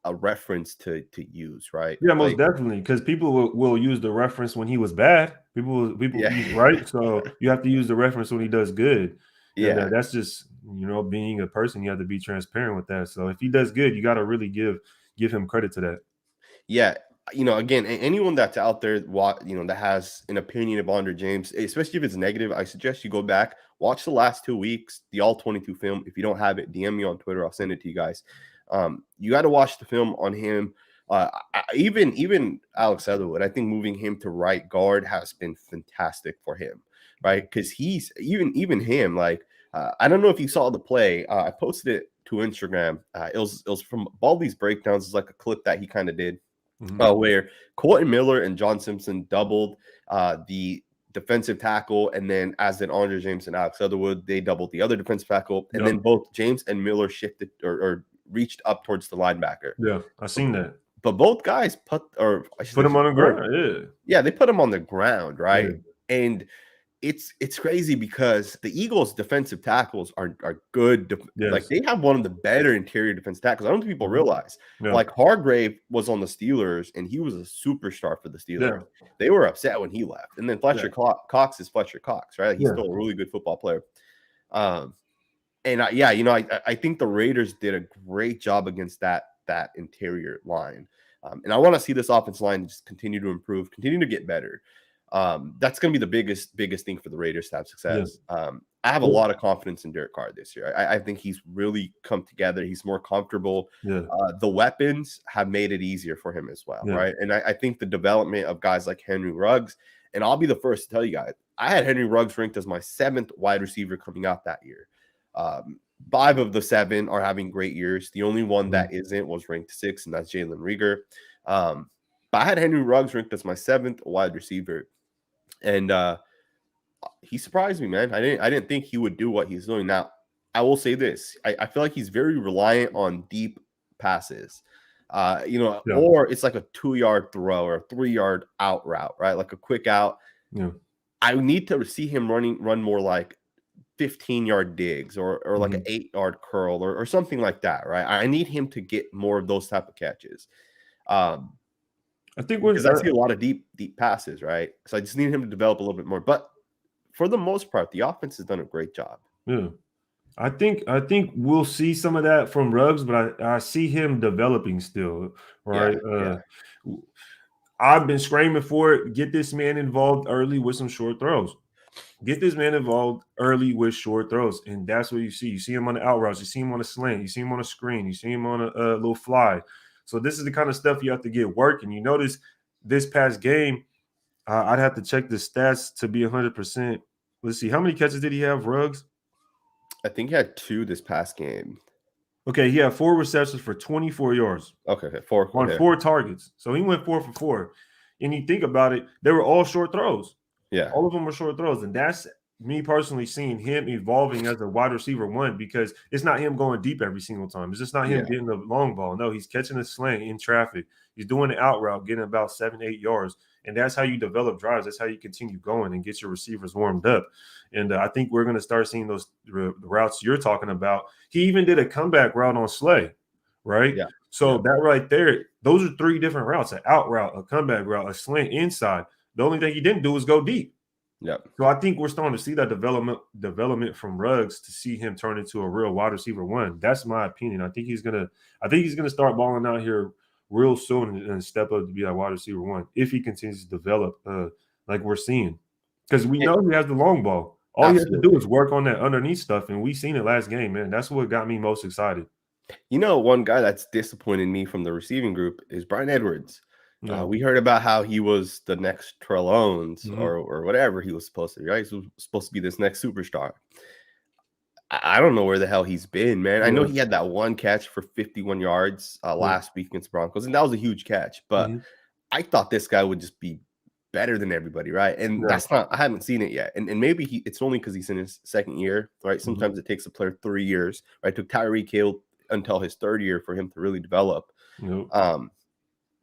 Speaker 1: a reference to use, right?
Speaker 2: Yeah, most definitely, because people will use the reference when he was bad. People use, right? So you have to use the reference when he does good.
Speaker 1: Yeah,
Speaker 2: and that's just being a person. You have to be transparent with that. So if he does good, you got to really give him credit to that.
Speaker 1: Yeah. Again, anyone that's out there, that has an opinion of Andre James, especially if it's negative, I suggest you go back, watch the last 2 weeks, the all 22 film. If you don't have it, DM me on Twitter. I'll send it to you guys. You got to watch the film on him. Even Alex Leatherwood, I think moving him to right guard has been fantastic for him, right? Because he's even him. Like, I don't know if you saw the play. I posted it to Instagram. It was from Baldy's breakdowns. It's like a clip that he kind of did. Where Colton Miller and John Simpson doubled the defensive tackle, and then as did Andre James and Alex Leatherwood, they doubled the other defensive tackle, and then both James and Miller shifted or reached up towards the linebacker.
Speaker 2: Yeah, I seen that.
Speaker 1: But both guys put
Speaker 2: him on the ground.
Speaker 1: Yeah, they put him on the ground, right?
Speaker 2: Yeah.
Speaker 1: And it's crazy because the Eagles' defensive tackles are good. Like, they have one of the better interior defensive tackles. I don't think people realize. Like, Hargrave was on the Steelers, and he was a superstar for the Steelers.
Speaker 2: Yeah.
Speaker 1: They were upset when he left. And then Fletcher Cox is Fletcher Cox, right? He's still a really good football player. I think the Raiders did a great job against that interior line. And I want to see this offense line just continue to improve, continue to get better. That's going to be the biggest thing for the Raiders to have success. I have a lot of confidence in Derek Carr this year. I think he's really come together. He's more comfortable. The weapons have made it easier for him as well, right? And I think the development of guys like Henry Ruggs, and I'll be the first to tell you guys, I had Henry Ruggs ranked as my 7th wide receiver coming out that year. 5 of the 7 are having great years. The only one that isn't was ranked 6th, and that's Jalen Reagor. But I had Henry Ruggs ranked as my 7th wide receiver. And he surprised me, man. I didn't think he would do what he's doing. Now, I will say this. I feel like he's very reliant on deep passes. or it's like a 2-yard throw or a 3-yard out route, right? Like a quick out.
Speaker 2: Yeah.
Speaker 1: I need to see him run more like 15-yard digs or like an 8-yard curl or something like that, right? I need him to get more of those type of catches.
Speaker 2: I think
Speaker 1: because I see a lot of deep passes, right? So I just need him to develop a little bit more. But for the most part, the offense has done a great job.
Speaker 2: Yeah. I think we'll see some of that from Ruggs, but I see him developing still, right? I've been screaming for it. Get this man involved early with some short throws. Get this man involved early with short throws, and that's what you see. You see him on the out routes. You see him on a slant. You see him on a screen. You see him on a little fly. So this is the kind of stuff you have to get working. You notice this past game, I'd have to check the stats to be 100%. Let's see. How many catches did he have, Ruggs?
Speaker 1: I think he had 2 this past game.
Speaker 2: Okay, he had 4 receptions for 24 yards.
Speaker 1: Okay, 4
Speaker 2: on 4 targets. So he went 4 for 4. And you think about it, they were all short throws.
Speaker 1: Yeah.
Speaker 2: All of them were short throws. And that's me personally seeing him evolving as a wide receiver 1, because it's not him going deep every single time. It's just not him getting the long ball. No, he's catching a slant in traffic. He's doing the out route, getting about 7-8 yards. And that's how you develop drives. That's how you continue going and get your receivers warmed up. And I think we're going to start seeing those routes you're talking about. He even did a comeback route on Slay, right?
Speaker 1: Yeah.
Speaker 2: So that right there, those are 3 different routes: an out route, a comeback route, a slant inside. The only thing he didn't do was go deep.
Speaker 1: Yeah.
Speaker 2: So I think we're starting to see that development from Ruggs to see him turn into a real wide receiver 1. That's my opinion. I think he's gonna start balling out here real soon and step up to be that wide receiver 1 if he continues to develop like we're seeing. Because we know he has the long ball. All he has to do is work on that underneath stuff, and we seen it last game, man. That's what got me most excited.
Speaker 1: One guy that's disappointed me from the receiving group is Bryan Edwards.
Speaker 2: No.
Speaker 1: We heard about how he was the next Terrell Owens or whatever he was supposed to be, right? He was supposed to be this next superstar. I don't know where the hell he's been, man. I know he had that one catch for 51 yards last week against Broncos, and that was a huge catch. But I thought this guy would just be better than everybody, right? And that's not. I haven't seen it yet. And maybe it's only because he's in his second year, right? Sometimes it takes a player 3 years, right? It took Tyreek Hill until his 3rd year for him to really develop.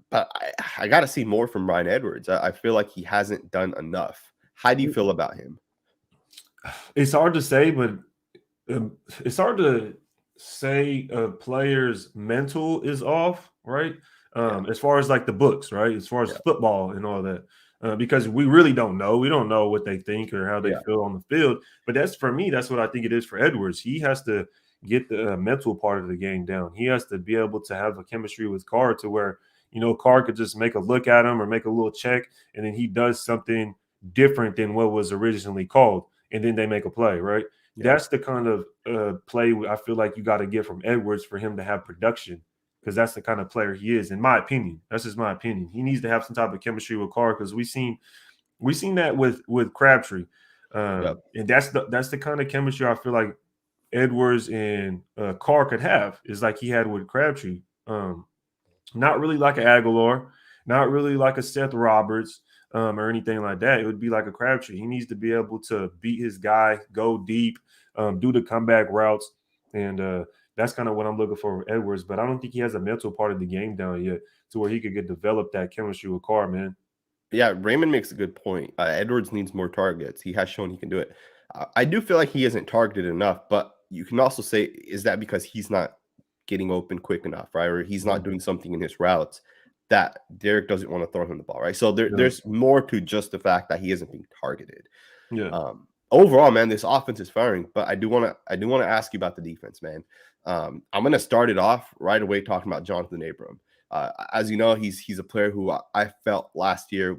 Speaker 1: But I got to see more from Bryan Edwards. I feel like he hasn't done enough. How do you feel about him?
Speaker 2: It's hard to say, but it's hard to say a player's mental is off, right? As far as like the books, right? As far as football and all that. Because we really don't know. We don't know what they think or how they feel on the field. But that's, for me, that's what I think it is for Edwards. He has to get the mental part of the game down. He has to be able to have a chemistry with Carr to where, Carr could just make a look at him or make a little check, and then he does something different than what was originally called, and then they make a play, right? That's the kind of play I feel like you got to get from Edwards for him to have production, because that's the kind of player he is, in my opinion. That's just my opinion. He needs to have some type of chemistry with Carr, because we seen that with Crabtree, and that's the kind of chemistry I feel like Edwards and Carr could have, is like he had with Crabtree. Not really like an Aguilar, not really like a Seth Roberts or anything like that. It would be like a Crabtree. He needs to be able to beat his guy, go deep, do the comeback routes, and that's kind of what I'm looking for with Edwards. But I don't think he has a mental part of the game down yet to where he could develop that chemistry with Carr, man.
Speaker 1: Yeah, Raymond makes a good point. Edwards needs more targets. He has shown he can do it. I do feel like he isn't targeted enough, but you can also say, is that because he's not getting open quick enough, right? Or he's not doing something in his routes that Derek doesn't want to throw him the ball, right? So there's more to just the fact that he isn't being targeted. Overall, man, this offense is firing, but I do want to ask you about the defense, man. I'm going to start it off right away talking about Jonathan Abram. As you know, he's a player who I felt last year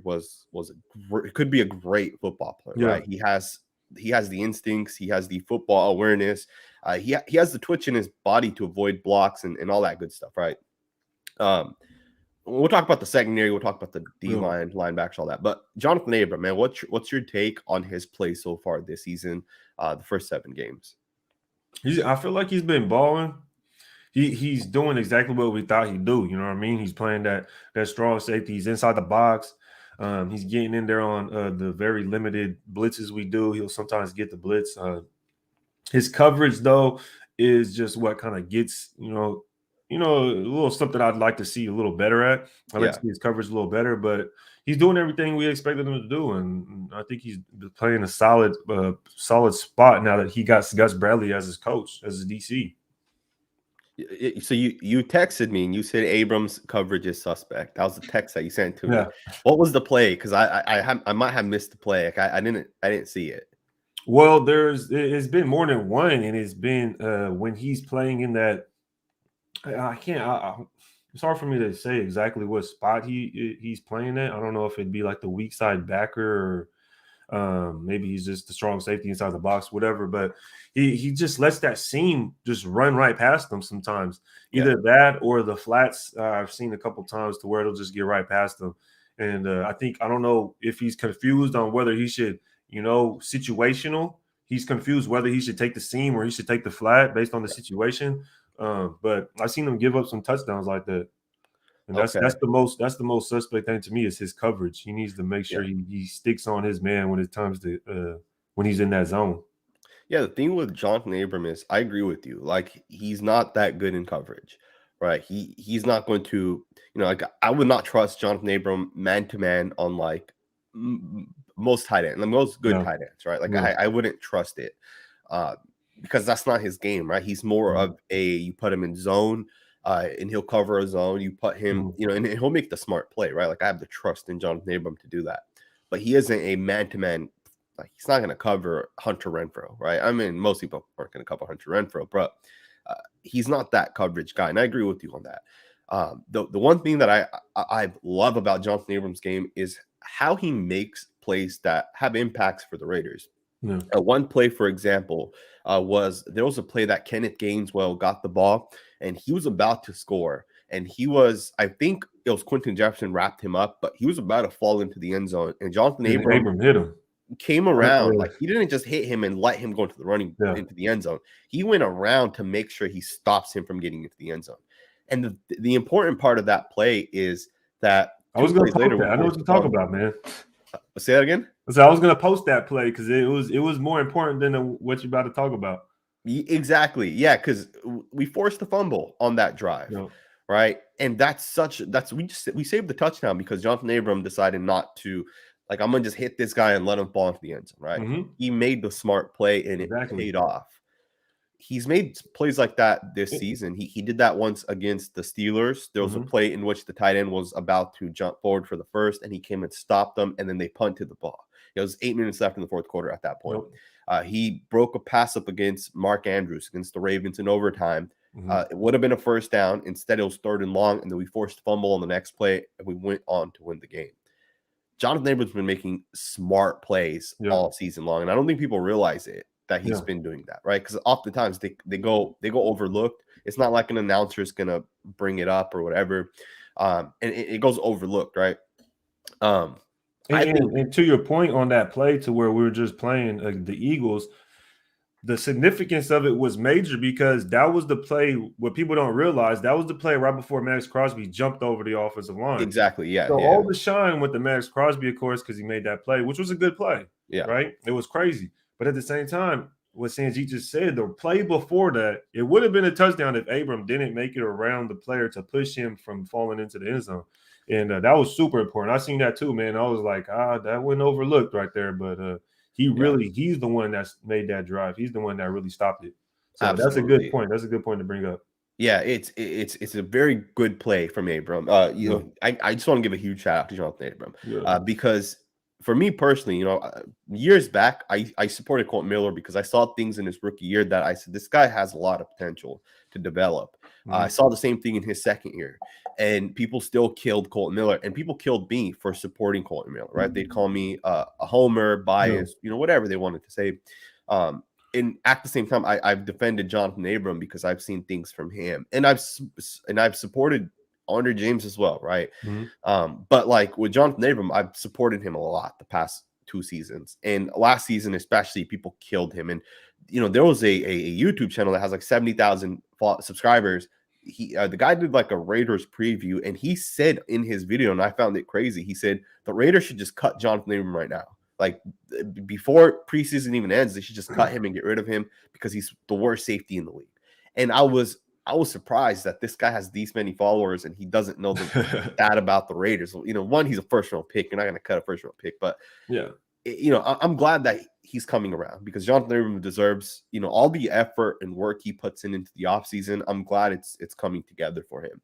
Speaker 1: could be a great football player, right? He has the instincts, he has the football awareness, he has the twitch in his body to avoid blocks and all that good stuff, right? We'll talk about the secondary, we'll talk about the D-line, linebackers, all that. But Jonathan Abram, man, what's your take on his play so far this season, the first 7 games?
Speaker 2: I feel like he's been balling. He's doing exactly what we thought he'd do. You know what I mean? He's playing that strong safety. He's inside the box. He's getting in there on the very limited blitzes we do. He'll sometimes get the blitz. His coverage, though, is just what kind of gets, a little something I'd like to see a little better at. I'd like to see his coverage a little better, but he's doing everything we expected him to do, and I think he's playing a solid spot now that he got Gus Bradley as his coach, as his DC.
Speaker 1: So you texted me and you said Abrams coverage is suspect. That was the text that you sent to me.
Speaker 2: Yeah.
Speaker 1: What was the play? Because I might have missed the play. Like I didn't see it.
Speaker 2: Well, it's been more than one, and it's been when he's playing in that. I can't. It's hard for me to say exactly what spot he's playing at. I don't know if it'd be like the weak side backer or maybe he's just the strong safety inside the box, whatever. But he just lets that seam just run right past him sometimes. Either that or the flats. I've seen a couple times to where it'll just get right past him. And I don't know if he's confused on whether he should, situational. He's confused whether he should take the seam or he should take the flat based on the situation. But I've seen him give up some touchdowns like that. And that's the most suspect thing to me is his coverage. He needs to make sure he sticks on his man when it's times to when he's in that zone.
Speaker 1: Yeah, the thing with Jonathan Abram is I agree with you. Like he's not that good in coverage, right? He's not going to, like I would not trust Jonathan Abram man to man on like most tight ends, the most good tight ends, right? Like I wouldn't trust it because that's not his game, right? He's more of you put him in zone. And he'll cover a zone. You put him, and he'll make the smart play, right? Like I have the trust in Jonathan Abram to do that, but he isn't a man-to-man. Like he's not going to cover Hunter Renfrow, right? I mean, most people aren't going to cover Hunter Renfrow, but he's not that coverage guy, and I agree with you on that. The one thing that I love about Jonathan Abram's game is how he makes plays that have impacts for the Raiders.
Speaker 2: Yeah.
Speaker 1: One play, for example, there was a play that Kenneth Gainswell got the ball and he was about to score. And I think it was Quentin Jefferson wrapped him up, but he was about to fall into the end zone. And Jonathan Abram
Speaker 2: hit him.
Speaker 1: Came around. Like he didn't just hit him and let him go into the end zone. He went around to make sure he stops him from getting into the end zone. And the important part of that play is that
Speaker 2: I was going to post that. I know what you're talking about, man.
Speaker 1: Say that again.
Speaker 2: So I was going to post that play because it was more important than what you're about to talk about.
Speaker 1: Exactly. Yeah, because we forced the fumble on that drive, right? And we saved the touchdown because Jonathan Abram decided not to, like, I'm gonna just hit this guy and let him fall into the end zone, right?
Speaker 2: Mm-hmm.
Speaker 1: He made the smart play and it paid off. He's made plays like that this season. He did that once against the Steelers. There was a play in which the tight end was about to jump forward for the first, and he came and stopped them, and then they punted the ball. It was 8 minutes left in the fourth quarter at that point. He broke a pass up against Mark Andrews against the Ravens in overtime. It would have been a first down. Instead, it was 3rd and long, and then we forced a fumble on the next play, and we went on to win the game. Jonathan Abram's been making smart plays all season long, and I don't think people realize it that he's been doing that, right? Because oftentimes they go overlooked. It's not like an announcer is gonna bring it up or whatever, and it goes overlooked, right?
Speaker 2: And to your point on that play, to where we were just playing the Eagles, the significance of it was major because that was the play. What people don't realize, that was the play right before Max Crosby jumped over the offensive line.
Speaker 1: Exactly. Yeah.
Speaker 2: So all the shine went to Max Crosby, of course, because he made that play, which was a good play. Yeah. Right. It was crazy. But at the same time, what Sanjit just said, the play before that, it would have been a touchdown if Abram didn't make it around the player to push him from falling into the end zone. And that was super important. I seen that too, man. I was like, that went overlooked right there. But he's the one that's made that drive. He's the one that really stopped it. So That's a good point. That's a good point to bring up.
Speaker 1: Yeah, it's a very good play from Abram. I just want to give a huge shout out to Jonathan Abram because for me personally, years back, I supported Colton Miller because I saw things in his rookie year that I said, this guy has a lot of potential to develop. I saw the same thing in his second year, and people still killed Colton Miller, and people killed me for supporting Colton Miller, right? They'd call me a homer, biased, whatever they wanted to say. And at the same time, I've defended Jonathan Abram because I've seen things from him, and I've supported Andre James as well, right? But like with Jonathan Abram, I've supported him a lot the past 2 seasons, and last season especially, people killed him. And there was a YouTube channel that has like 70,000 subscribers. The guy did like a Raiders preview, and he said in his video, and I found it crazy, he said the Raiders should just cut Jonathan Abram right now. Like before preseason even ends, they should just cut him and get rid of him because he's the worst safety in the league. And I was I was surprised that this guy has these many followers and he doesn't know that about the Raiders. You know, one, he's a first round pick. You're not going to cut a first round pick, but
Speaker 2: yeah,
Speaker 1: you know, I'm glad that he's coming around because Jonathan Abram deserves, you know, all the effort and work he puts into the offseason. I'm glad it's coming together for him.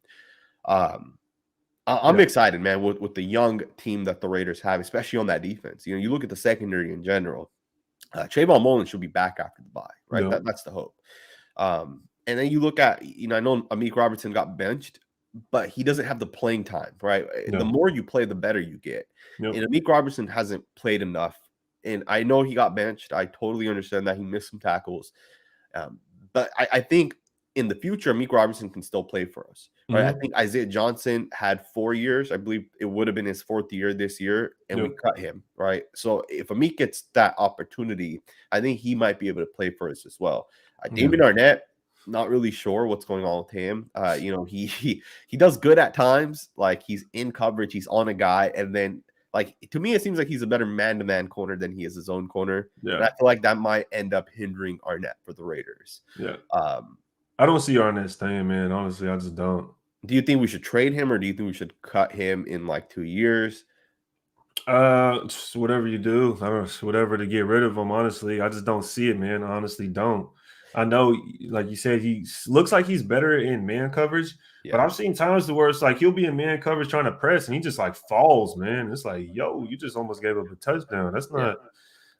Speaker 1: I'm excited, man, with the young team that the Raiders have, especially on that defense. You know, you look at the secondary in general. Trayvon Mullen should be back after the bye, right?
Speaker 2: Yep.
Speaker 1: That's the hope. And then you look at, you know, I know Amik Robertson got benched, but he doesn't have the playing time, right?
Speaker 2: No.
Speaker 1: The more you play, the better you get.
Speaker 2: Yep.
Speaker 1: And Amik Robertson hasn't played enough. And I know he got benched. I totally understand that he missed some tackles. But I think in the future, Amik Robertson can still play for us, right? I think Isaiah Johnson had 4 years. I believe it would have been his 4th year this year, and we cut him, right? So if Amik gets that opportunity, I think he might be able to play for us as well. David Arnett, not really sure what's going on with him. You know, he does good at times. Like, he's in coverage, he's on a guy, and then, like, to me, it seems like he's a better man-to-man corner than he is his own corner. Yeah. And I feel like that might end up hindering Arnett for the Raiders.
Speaker 2: Yeah. I don't see Arnett staying, man. Honestly, I just don't.
Speaker 1: Do you think we should trade him, or do you think we should cut him in like 2 years?
Speaker 2: Whatever you do, whatever to get rid of him. Honestly, I just don't see it, man. I honestly don't. I know, like you said, he looks like he's better in man coverage, but I've seen times where it's like he'll be in man coverage trying to press, and he just like falls, man. It's like, yo, you just almost gave up a touchdown. That's not,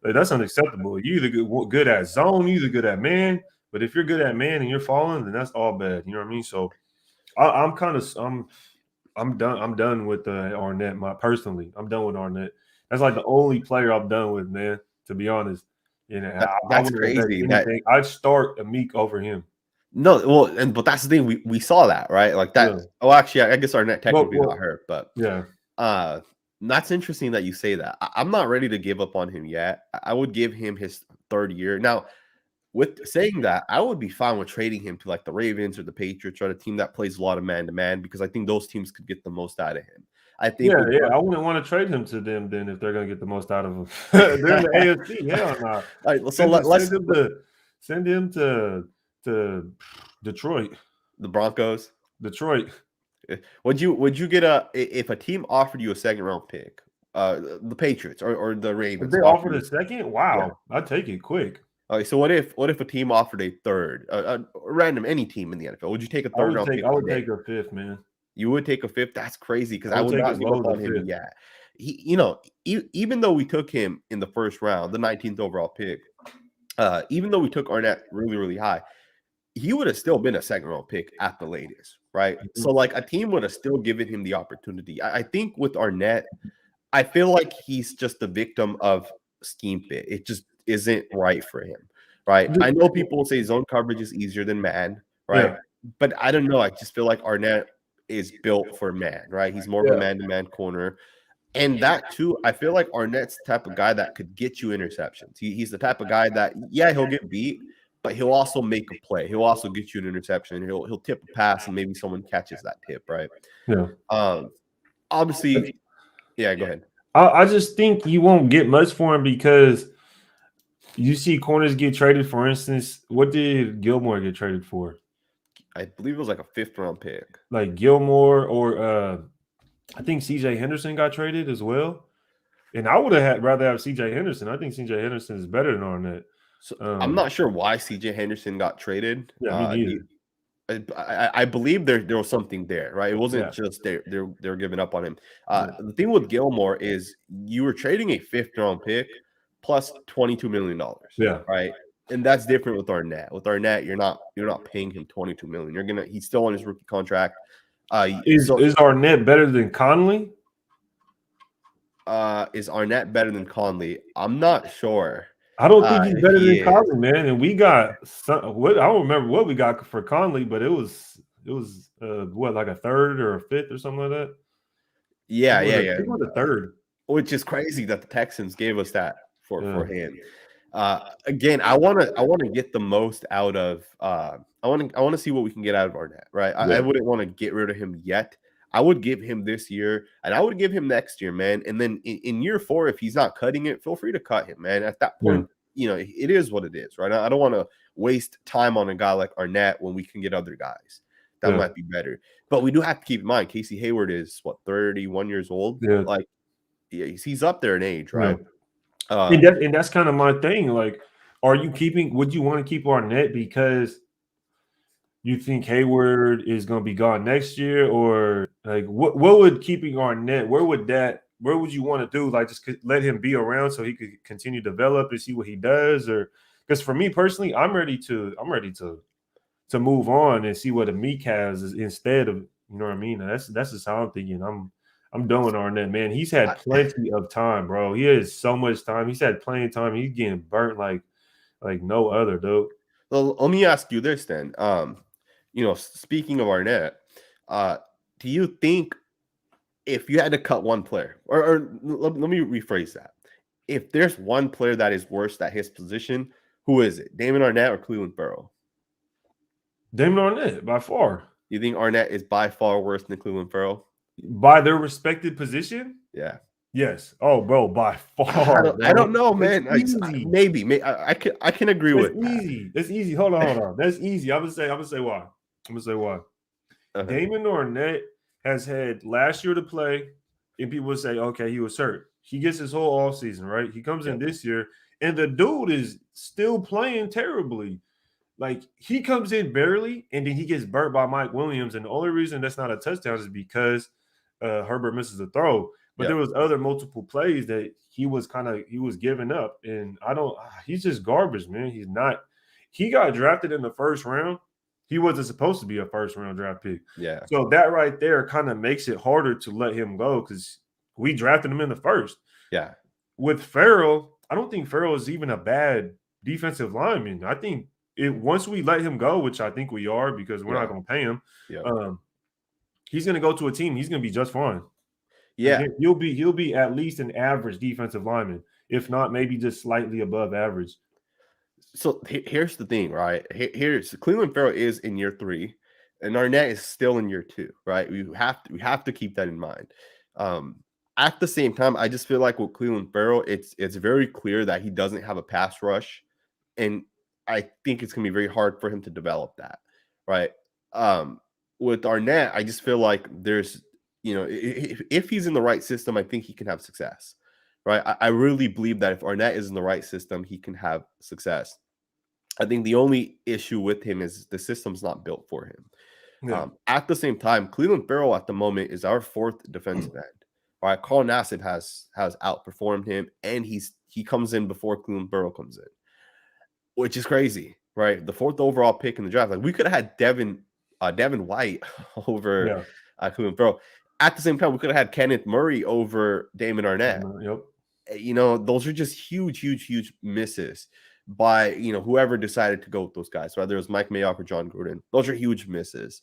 Speaker 2: like, that's unacceptable. You either good at zone, you either good at man. But if you're good at man and you're falling, then that's all bad. You know what I mean? So I'm done. I'm done with Arnett. Personally, I'm done with Arnett. That's like the only player I'm done with, man. To be honest, you know,
Speaker 1: that's crazy.
Speaker 2: I'd start Amik over him.
Speaker 1: No, well, but that's the thing. We saw that, right? Like that. Yeah. Oh, actually, I guess Arnett technically got hurt, but that's interesting that you say that. I'm not ready to give up on him yet. I would give him his 3rd year now. With saying that, I would be fine with trading him to like the Ravens or the Patriots or a team that plays a lot of man-to-man because I think those teams could get the most out of him. I think.
Speaker 2: Yeah. I wouldn't want to trade him to them then if they're going to get the most out of him. They're in the AFC. Hell no. All
Speaker 1: right, so let's
Speaker 2: send him to Detroit.
Speaker 1: The Broncos.
Speaker 2: Detroit.
Speaker 1: Would you get if a team offered you a 2nd-round pick, the Patriots or the Ravens?
Speaker 2: If they offered a 2nd? Wow, I'd take it quick.
Speaker 1: Okay, so what if a team offered a 3rd, a random any team in the NFL? Would you take a 3rd-round pick?
Speaker 2: I would take a 5th, man.
Speaker 1: You would take a 5th? That's crazy because I would not give up on him yet. He, you know, even though we took him in the 1st round, the 19th overall pick, even though we took Arnett really, really high, he would have still been a 2nd-round pick at the latest, right? Mm-hmm. So, like, a team would have still given him the opportunity. I think with Arnett, I feel like he's just a victim of scheme fit. It just isn't right for him, right? I know people will say zone coverage is easier than man, right? But I don't know. I just feel like Arnett is built for man, right? He's more of a man-to-man corner. And that too, I feel like Arnett's the type of guy that could get you interceptions. He's the type of guy that, he'll get beat, but he'll also make a play. He'll also get you an interception. He'll tip a pass and maybe someone catches that tip, right?
Speaker 2: Yeah.
Speaker 1: Obviously, go ahead.
Speaker 2: I just think you won't get much for him because you see corners get traded. For instance, what did Gilmore get traded for?
Speaker 1: I believe it was like a 5th-round pick.
Speaker 2: Like Gilmore or I think Cj Henderson got traded as well. And I would have rather have Cj Henderson. I think Cj Henderson is better than Arnett.
Speaker 1: So I'm not sure why Cj Henderson got traded.
Speaker 2: Yeah, me neither.
Speaker 1: I believe there was something there, right? It wasn't just they were giving up on him. The thing with Gilmore is you were trading a 5th-round pick plus $22 million.
Speaker 2: Yeah.
Speaker 1: Right. And that's different with Arnett. With Arnett, you're not paying him $22 million. He's still on his rookie contract.
Speaker 2: Is Arnett better than Conley?
Speaker 1: Is Arnett better than Conley? I'm not sure.
Speaker 2: I don't think he's better than Conley, man. And we got I don't remember what we got for Conley, but it was like a 3rd or a 5th or something like that.
Speaker 1: Yeah.
Speaker 2: It was a 3rd,
Speaker 1: which is crazy that the Texans gave us that for him. Again, I want to get the most out of. I want to see what we can get out of Arnett, right? I wouldn't want to get rid of him yet. I would give him this year, and I would give him next year, man. And then in year 4, if he's not cutting it, feel free to cut him, man. At that point, it is what it is, right? I don't want to waste time on a guy like Arnett when we can get other guys that might be better. But we do have to keep in mind Casey Hayward is 31 years old.
Speaker 2: Yeah.
Speaker 1: Like, he's up there in age, right?
Speaker 2: And that's kind of my thing. Like, would you want to keep Arnett because you think Hayward is going to be gone next year, or like what would keeping Arnett? Where would you want to do? Like, just let him be around so he could continue to develop and see what he does, or because for me personally, I'm ready to move on and see what the Meek has instead of, you know what I mean. And that's just how I'm thinking. I'm done with Arnett, man. He's had plenty of time, bro. He has so much time. He's had plenty of time. He's getting burnt like no other, dude.
Speaker 1: Well, let me ask you this then. Speaking of Arnett, do you think if you had to cut one player, or let me rephrase that, if there's one player that is worse at his position, who is it? Damon Arnett or Cleveland Ferrell?
Speaker 2: Damon Arnett, by far.
Speaker 1: You think Arnett is by far worse than Cleveland Ferrell?
Speaker 2: By their respective position?
Speaker 1: Yeah.
Speaker 2: Yes. Oh, bro, by far.
Speaker 1: I don't know, man. Maybe I can agree with
Speaker 2: that. That's easy. Hold on. That's easy. I'm gonna say why. Damon Arnett has had last year to play, and people would say, okay, he was hurt. He gets his whole off season, right? He comes in this year, and the dude is still playing terribly. Like, he comes in barely, and then he gets burnt by Mike Williams, and the only reason that's not a touchdown is because Herbert misses a throw. But there was other multiple plays that he was giving up, and he's just garbage, man. He's not. He got drafted in the first round. He wasn't supposed to be a first-round draft pick.
Speaker 1: Yeah.
Speaker 2: So that right there kind of makes it harder to let him go because we drafted him in the first.
Speaker 1: Yeah.
Speaker 2: With Ferrell, I don't think Ferrell is even a bad defensive lineman. I think once we let him go, which I think we are because we're not going to pay him, he's going to go to a team. He's going to be just fine.
Speaker 1: Yeah.
Speaker 2: He'll be at least an average defensive lineman, if not maybe just slightly above average.
Speaker 1: So here's the thing, right? Here's Cleveland Ferrell is in year 3, and Arnett is still in year 2, right? We have to keep that in mind. At the same time, I just feel like with Cleveland Ferrell, it's very clear that he doesn't have a pass rush, and I think it's gonna be very hard for him to develop that, right? With Arnett, I just feel like there's, if he's in the right system, I think he can have success, right? I really believe that if Arnett is in the right system, he can have success. I think the only issue with him is the system's not built for him. Yeah. At the same time, Cleveland Ferrell at the moment is our 4th defensive end. All right, Carl Nassib has outperformed him, and he comes in before Cleveland Ferrell comes in, which is crazy, right? The 4th overall pick in the draft. Like, we could have had Devin White over Cleveland Ferrell. At the same time, we could have had Kenneth Murray over Damon Arnett.
Speaker 2: Yep.
Speaker 1: Those are just huge misses by, whoever decided to go with those guys, whether it was Mike Mayock or John Gruden. Those are huge misses.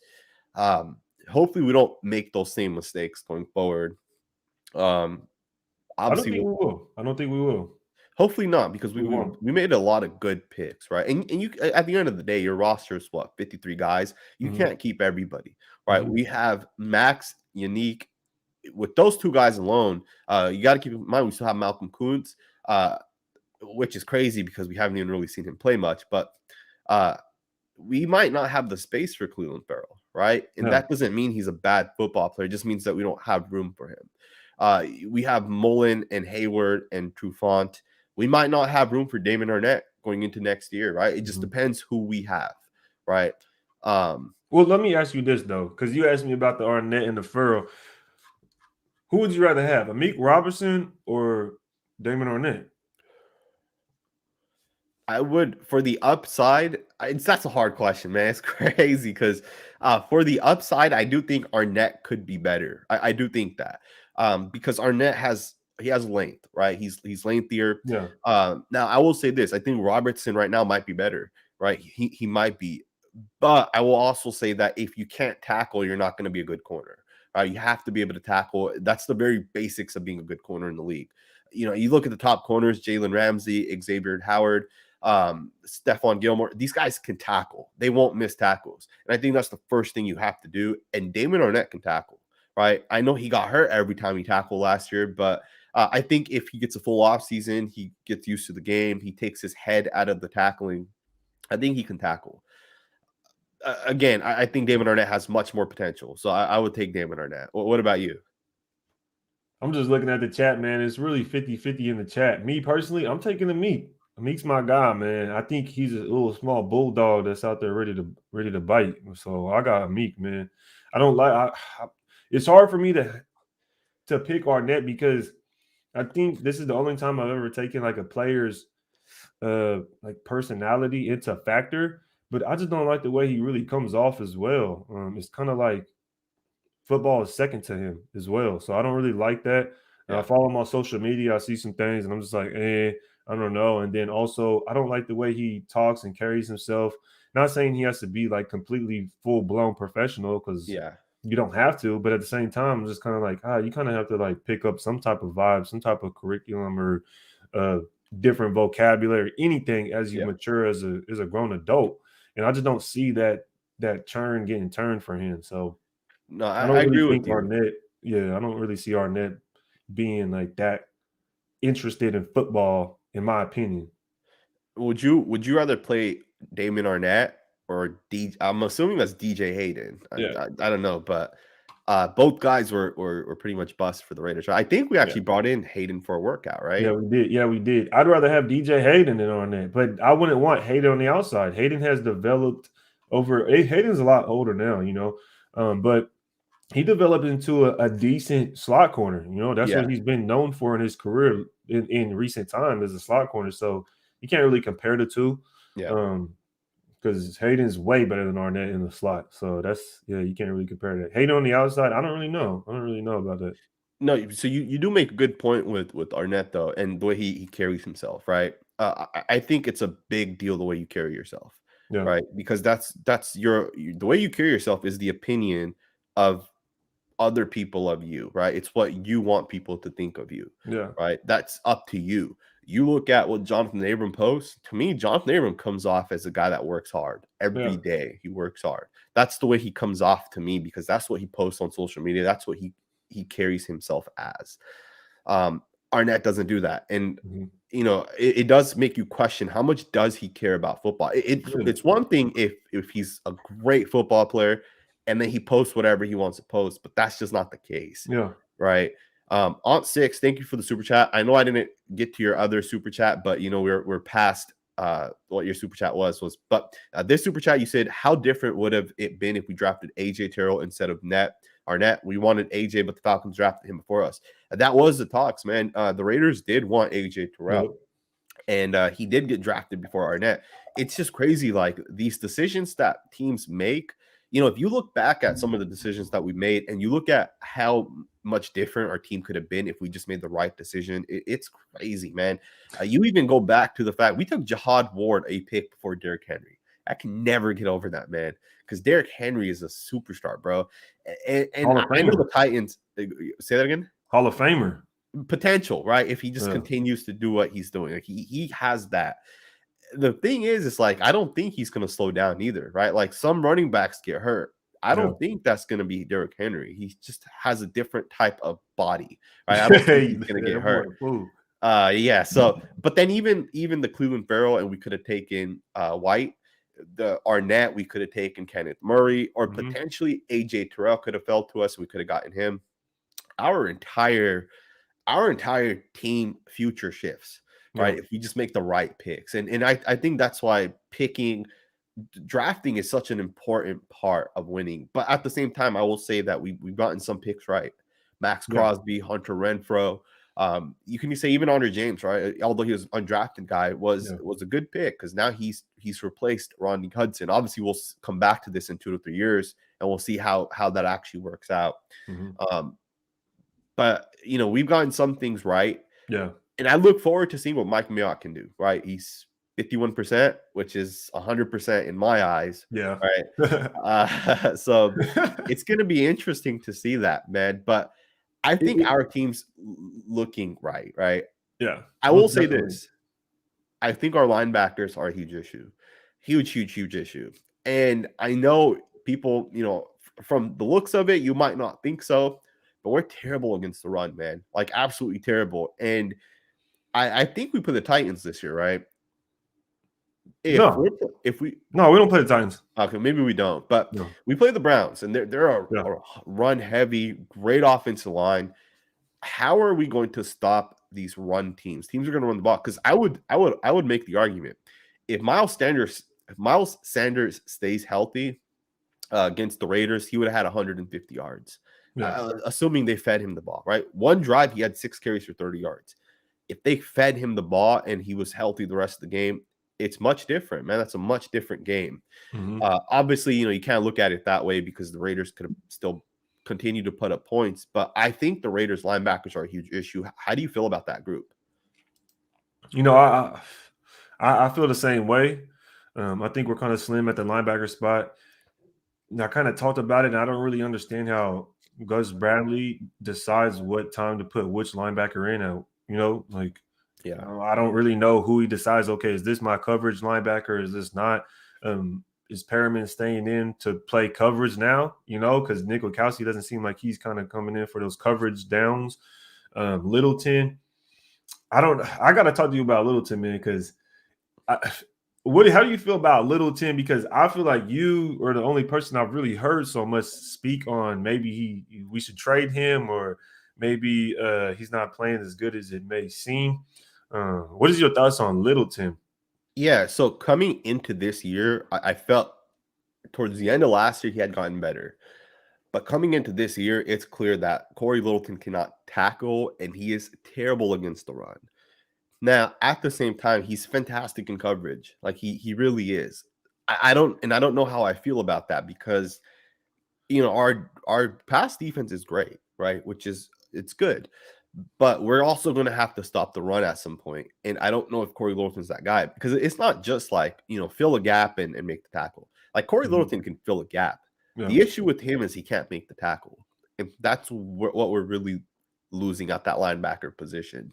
Speaker 1: Hopefully we don't make those same mistakes going forward. Obviously,
Speaker 2: I don't think we will.
Speaker 1: Hopefully not, because we made a lot of good picks, right? And you, at the end of the day, your roster is 53 guys. You can't keep everybody, right? We have Max, Yannick. With those 2 guys alone, you got to keep in mind we still have Malcolm Kuntz, which is crazy because we haven't even really seen him play much. But we might not have the space for Cleveland Ferrell, right? And that doesn't mean he's a bad football player. It just means that we don't have room for him. We have Mullen and Hayward and Trufant. We might not have room for Damon Arnett going into next year, right? It just depends who we have, right?
Speaker 2: Well, let me ask you this, though, because you asked me about the Arnett and the Ferrell. Who would you rather have, Amik Robertson or Damon Arnett?
Speaker 1: I would, for the upside, that's a hard question, man. It's crazy because for the upside, I do think Arnett could be better. I do think that because Arnett has length, right? He's lengthier.
Speaker 2: Yeah.
Speaker 1: Now, I will say this. I think Robertson right now might be better, right? He might be. But I will also say that if you can't tackle, you're not going to be a good corner. You have to be able to tackle. That's the very basics of being a good corner in the league. You look at the top corners, Jalen Ramsey, Xavier Howard, Stephon Gilmore. These guys can tackle. They won't miss tackles. And I think that's the first thing you have to do. And Damon Arnett can tackle, right? I know he got hurt every time he tackled last year, but I think if he gets a full off season, he gets used to the game, he takes his head out of the tackling, I think he can tackle. Again, I think Damon Arnett has much more potential. So I would take Damon Arnett. What about you?
Speaker 2: I'm just looking at the chat, man. It's really 50-50 in the chat. Me personally, I'm taking the Meek. Meek's my guy, man. I think he's a little small bulldog that's out there ready to bite. So I got Meek, man. I don't like. It's hard for me to pick Arnett because I think this is the only time I've ever taken like a player's like personality into a factor. But I just don't like the way he really comes off as well. It's kind of like football is second to him as well. So I don't really like that.
Speaker 1: Yeah.
Speaker 2: I follow him on social media. I see some things and I'm just like, I don't know. And then also, I don't like the way he talks and carries himself. Not saying he has to be like completely full blown professional because you don't have to. But at the same time, I'm just kind of like, you kind of have to like pick up some type of vibe, some type of curriculum or different vocabulary, anything as you mature as a grown adult. And I just don't see that churn getting turned for him. So
Speaker 1: no,
Speaker 2: I don't
Speaker 1: I
Speaker 2: really
Speaker 1: agree
Speaker 2: think
Speaker 1: with you.
Speaker 2: Arnett. Yeah, I don't really see Arnett being like that interested in football, in my opinion.
Speaker 1: Would you rather play Damon Arnett or I'm assuming that's DJ Hayden. I don't know, but both guys were pretty much bust for the Raiders. I think we actually brought in Hayden for a workout, right?
Speaker 2: Yeah, we did. Yeah, we did. I'd rather have DJ Hayden than Arnett, but I wouldn't want Hayden on the outside. Hayden has developed over. Hayden's a lot older now, but he developed into a decent slot corner. That's what he's been known for in his career in recent time as a slot corner. So you can't really compare the two.
Speaker 1: Yeah.
Speaker 2: Because Hayden's way better than Arnett in the slot. So you can't really compare that. Hayden on the outside, I don't really know. I don't really know about that.
Speaker 1: No, so you do make a good point with Arnett though, and the way he carries himself, right? I think it's a big deal the way you carry yourself, right? Because that's the way you carry yourself is the opinion of other people of you, right? It's what you want people to think of you, right? That's up to you. You look at what Jonathan Abram posts. To me, Jonathan Abram comes off as a guy that works hard every day. He works hard. That's the way he comes off to me because that's what he posts on social media. That's what he carries himself as. Arnett doesn't do that, and it does make you question how much does he care about football. It's one thing if he's a great football player and then he posts whatever he wants to post, but that's just not the case. Right. Aunt Six, thank you for the super chat. I know I didn't get to your other super chat, but we're past what your super chat was. But this super chat, you said, how different would have it been if we drafted AJ Terrell instead of Arnett? We wanted AJ, but the Falcons drafted him before us. That was the talks, man. The Raiders did want AJ Terrell, and he did get drafted before Arnett. It's just crazy, like these decisions that teams make. If you look back at some of the decisions that we made and you look at how much different our team could have been if we just made the right decision, it's crazy, man. You even go back to the fact we took Jihad Ward a pick before Derrick Henry. I can never get over that, man, because Derrick Henry is a superstar, bro. And I know the Titans. Say that again?
Speaker 2: Hall of Famer.
Speaker 1: Potential, right? If he just continues to do what he's doing. Like he has that. The thing is, it's like I don't think he's going to slow down either, right? Like some running backs get hurt. I don't think that's going to be Derrick Henry. He just has a different type of body, right? I don't think he's going to get hurt. So, but then even the Cleveland Farrell, and we could have taken White, the Arnett, we could have taken Kenneth Murray, or potentially AJ Terrell could have fell to us. We could have gotten him. Our entire team future shifts. Right. If you just make the right picks. And I think that's why drafting is such an important part of winning. But at the same time, I will say that we've gotten some picks right. Max Crosby, Hunter Renfrow. You can say even Andre James, right? Although he was an undrafted guy, was a good pick because now he's replaced Rodney Hudson. Obviously, we'll come back to this in 2 to 3 years and we'll see how that actually works out. But we've gotten some things right. And I look forward to seeing what Mike Mayock can do, right? He's 51%, which is 100% in my eyes. Right. So it's going to be interesting to see that, man. But I think our team's looking right. I will say this. I think our linebackers are a huge issue. Huge issue. And I know people, from the looks of it, you might not think so. but we're terrible against the run, man. Like absolutely terrible. And I think we put the Titans this year, right?
Speaker 2: No,
Speaker 1: If we
Speaker 2: no, we don't play the Titans.
Speaker 1: okay, maybe we don't, but
Speaker 2: No.
Speaker 1: we play the Browns, and they're
Speaker 2: Yeah.
Speaker 1: a run heavy, great offensive line. How are we going to stop these run teams? Teams are going to run the ball because I would make the argument if Miles Sanders stays healthy against the Raiders, he would have had 150 yards, assuming they fed him the ball. Right, one drive he had 6 carries for 30 yards. If they fed him the ball and he was healthy the rest of the game, it's much different, man. That's a much different game.
Speaker 2: Mm-hmm.
Speaker 1: Obviously, you can't look at it that way because the Raiders could have still continue to put up points, but I think the Raiders linebackers are a huge issue. How do you feel about that group?
Speaker 2: I feel the same way. I think we're kind of slim at the linebacker spot. And I kind of talked about it, and I don't really understand how Gus Bradley decides what time to put which linebacker in. I don't really know who he decides. Okay, is this my coverage linebacker? Is this not? Is Perriman staying in to play coverage now? Because Nick Wachowski doesn't seem like he's kind of coming in for those coverage downs. Littleton, I got to talk to you about Littleton, man, because how do you feel about Littleton? Because I feel like you are the only person I've really heard so much speak on maybe we should trade him, or maybe he's not playing as good as it may seem. What is your thoughts on Littleton?
Speaker 1: Yeah, so coming into this year, I felt towards the end of last year he had gotten better. But coming into this year, it's clear that Corey Littleton cannot tackle, and he is terrible against the run. Now, at the same time, he's fantastic in coverage. Like he really is. I don't know how I feel about that because our pass defense is great, right? It's good. But we're also going to have to stop the run at some point. And I don't know if Corey Littleton's that guy because it's not just like, fill a gap and make the tackle. Like Corey Littleton can fill a gap. Yeah. The issue with him is he can't make the tackle. And that's what we're really losing at that linebacker position.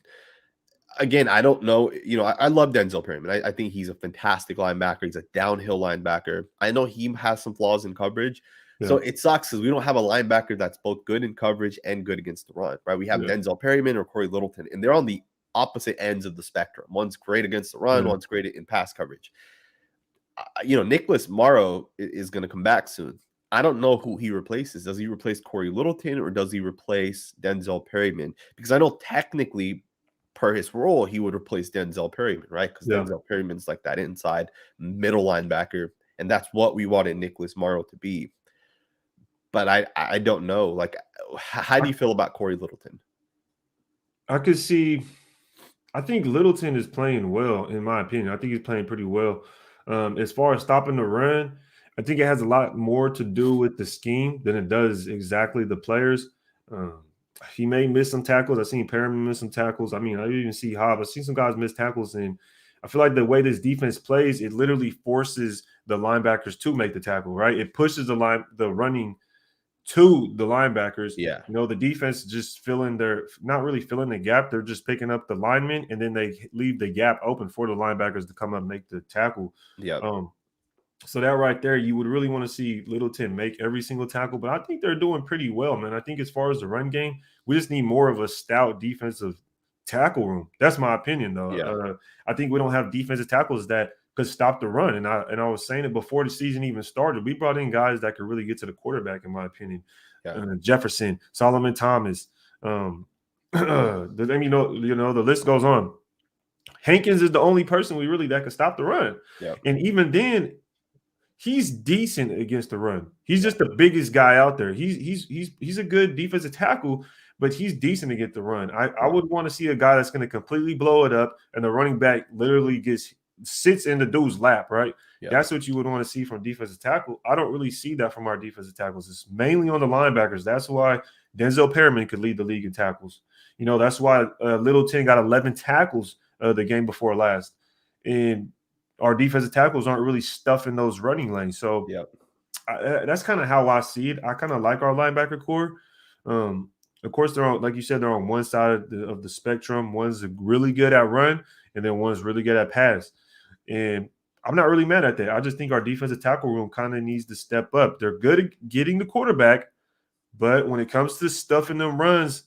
Speaker 1: Again, I don't know. I love Denzel Perryman. I think he's a fantastic linebacker. He's a downhill linebacker. I know he has some flaws in coverage. Yeah. So it sucks because we don't have a linebacker that's both good in coverage and good against the run, right? We have Denzel Perryman or Corey Littleton, and they're on the opposite ends of the spectrum. One's great against the run, one's great in pass coverage. Nicholas Morrow is going to come back soon. I don't know who he replaces. Does he replace Corey Littleton or does he replace Denzel Perryman? Because I know technically, per his role, he would replace Denzel Perryman, right? Because Denzel Perryman's like that inside middle linebacker, and that's what we wanted Nicholas Morrow to be. But I don't know. Like, how do you feel about Corey Littleton?
Speaker 2: I could see. I think Littleton is playing well, in my opinion. I think he's playing pretty well. As far as stopping the run, I think it has a lot more to do with the scheme than it does exactly the players. He may miss some tackles. I've seen Perriman miss some tackles. I mean, I even see Hobb. I've seen some guys miss tackles, and I feel like the way this defense plays, it literally forces the linebackers to make the tackle, right? It pushes the running to the linebackers.
Speaker 1: Yeah.
Speaker 2: The defense just not really filling the gap. They're just picking up the linemen, and then they leave the gap open for the linebackers to come up and make the tackle.
Speaker 1: Yeah.
Speaker 2: So that right there, you would really want to see Littleton make every single tackle, but I think they're doing pretty well, man. I think as far as the run game, we just need more of a stout defensive tackle room. That's my opinion, though.
Speaker 1: Yeah.
Speaker 2: I think we don't have defensive tackles that could stop the run. And I was saying it before the season even started. We brought in guys that could really get to the quarterback, in my opinion. Yeah. Jefferson, Solomon Thomas. The list goes on. Hankins is the only person that could stop the run.
Speaker 1: Yeah.
Speaker 2: And even then, he's decent against the run. He's just the biggest guy out there. He's a good defensive tackle, but he's decent against the run. I would want to see a guy that's going to completely blow it up, and the running back literally sits in the dude's lap, right? Yeah. That's what you would want to see from defensive tackle. I don't really see that from our defensive tackles. It's mainly on the linebackers. That's why Denzel Perryman could lead the league in tackles. That's why Littleton got 11 tackles the game before last. And our defensive tackles aren't really stuffing those running lanes. So that's kind of how I see it. I kind of like our linebacker core. Of course, they're on, like you said, they're on one side of the spectrum. One's really good at run, and then one's really good at pass. And I'm not really mad at that. I just think our defensive tackle room kind of needs to step up. They're good at getting the quarterback, But when it comes to stuffing them runs,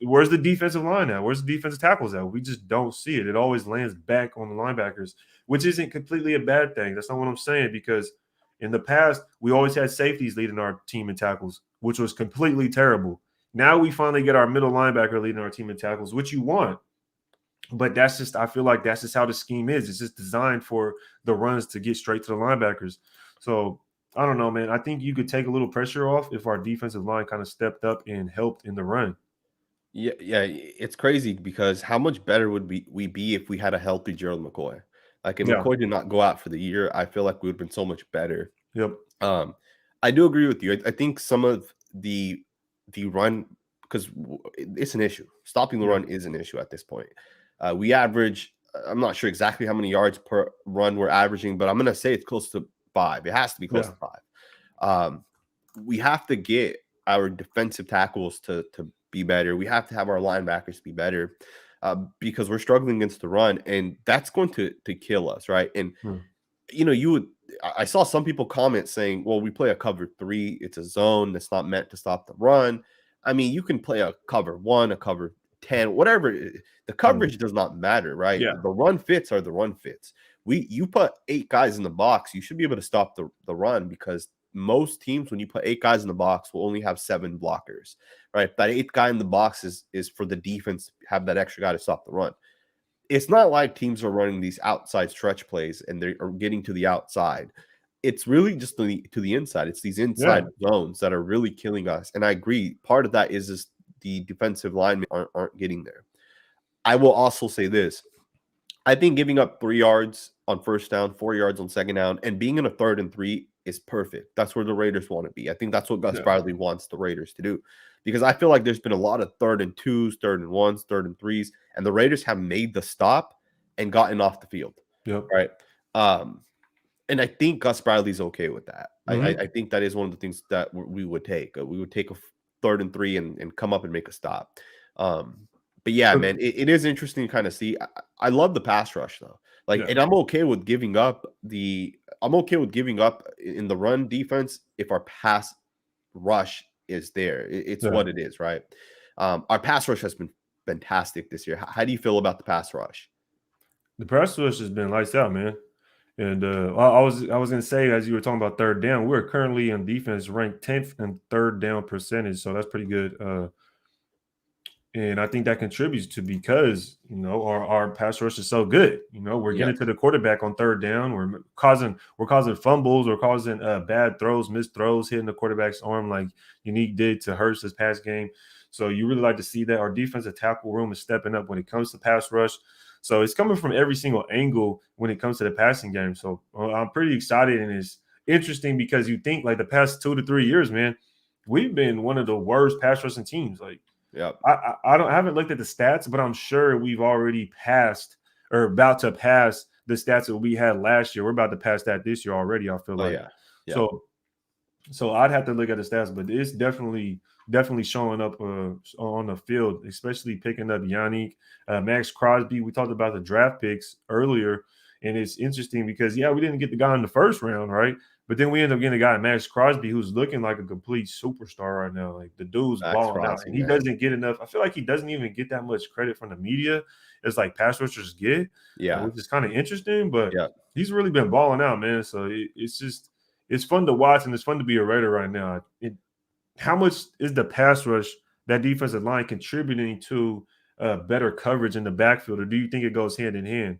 Speaker 2: where's the defensive line at? Where's the defensive tackles at? We just don't see it. It always lands back on the linebackers, which isn't completely a bad thing. That's not what I'm saying, because in the past, we always had safeties leading our team in tackles, which was completely terrible. Now we finally get our middle linebacker leading our team in tackles, which you want. But that's just, I feel like that's just how the scheme is. It's just designed for the runs to get straight to the linebackers. So I don't know, man. I think you could take a little pressure off if our defensive line kind of stepped up and helped in the run.
Speaker 1: Yeah, it's crazy because how much better would we be if we had a healthy Gerald McCoy? Like, if
Speaker 2: Yeah.
Speaker 1: McCoy did not go out for the year, I feel like we would have been so much better.
Speaker 2: Yep.
Speaker 1: I do agree with you. I think some of the run, because it's an issue. Stopping the run is an issue at this point. We average, I'm not sure exactly how many yards per run we're averaging, but I'm going to say it's close to 5. It has to be close to 5. We have to get our defensive tackles to be better. We have to have our linebackers be better because we're struggling against the run, and that's going to kill us, right? And I saw some people comment saying, well, we play a cover 3. It's a zone that's not meant to stop the run. I mean, you can play a cover 1, a cover 10, whatever. The coverage does not matter, right?
Speaker 2: Yeah.
Speaker 1: The run fits are the run fits. You put 8 guys in the box, you should be able to stop the run, because most teams, when you put 8 guys in the box, will only have 7 blockers, right? That 8th guy in the box is for the defense to have that extra guy to stop the run. It's not like teams are running these outside stretch plays and they are getting to the outside. It's really just to the inside. It's these inside zones that are really killing us. And I agree. Part of that is the defensive linemen aren't getting there. I will also say this. I think giving up 3 yards on first down, 4 yards on second down, and being in a 3rd and 3 is perfect. That's where the Raiders want to be. I think that's what Gus Bradley wants the Raiders to do, because I feel like there's been a lot of 3rd and 2s, 3rd and 1s, 3rd and 3s, and the Raiders have made the stop and gotten off the field. Right. And I think Gus Bradley's okay with that. I think that is one of the things that we would take. We would take a 3rd and 3 and come up and make a stop. But yeah, man, it is interesting to kind of see. I love the pass rush though. And I'm okay with giving up in the run defense if our pass rush is there. It's what it is, right? Our pass rush has been fantastic this year. How do you feel about the pass rush?
Speaker 2: The pass rush has been lights out, man. And I was going to say, as you were talking about 3rd down, we're currently in defense ranked 10th in 3rd down percentage, so that's pretty good. And I think that contributes to, because our pass rush is so good. We're getting to the quarterback on 3rd down. We're causing fumbles. We're causing bad throws, missed throws, hitting the quarterback's arm like Unique did to Hurts this past game. So you really like to see that our defensive tackle room is stepping up when it comes to pass rush. So it's coming from every single angle when it comes to the passing game. So I'm pretty excited, and it's interesting because you think like the past 2 to 3 years, man, we've been one of the worst pass rushing teams. Like, I haven't looked at the stats, but I'm sure we've already passed or about to pass the stats that we had last year. We're about to pass that this year already, I feel like. So I'd have to look at the stats, but it's definitely showing up on the field, especially picking up Yannick, Max Crosby. We talked about the draft picks earlier, and it's interesting because, we didn't get the guy in the 1st round, right? But then we end up getting a guy, Max Crosby, who's looking like a complete superstar right now. Like, the dude's balling out, and he doesn't get enough. I feel like he doesn't even get that much credit from the media. It's like pass rushers get, which is kind of interesting. But he's really been balling out, man. So it's fun to watch, and it's fun to be a Raider right now. How much is the pass rush, that defensive line, contributing to better coverage in the backfield, or do you think it goes hand in hand?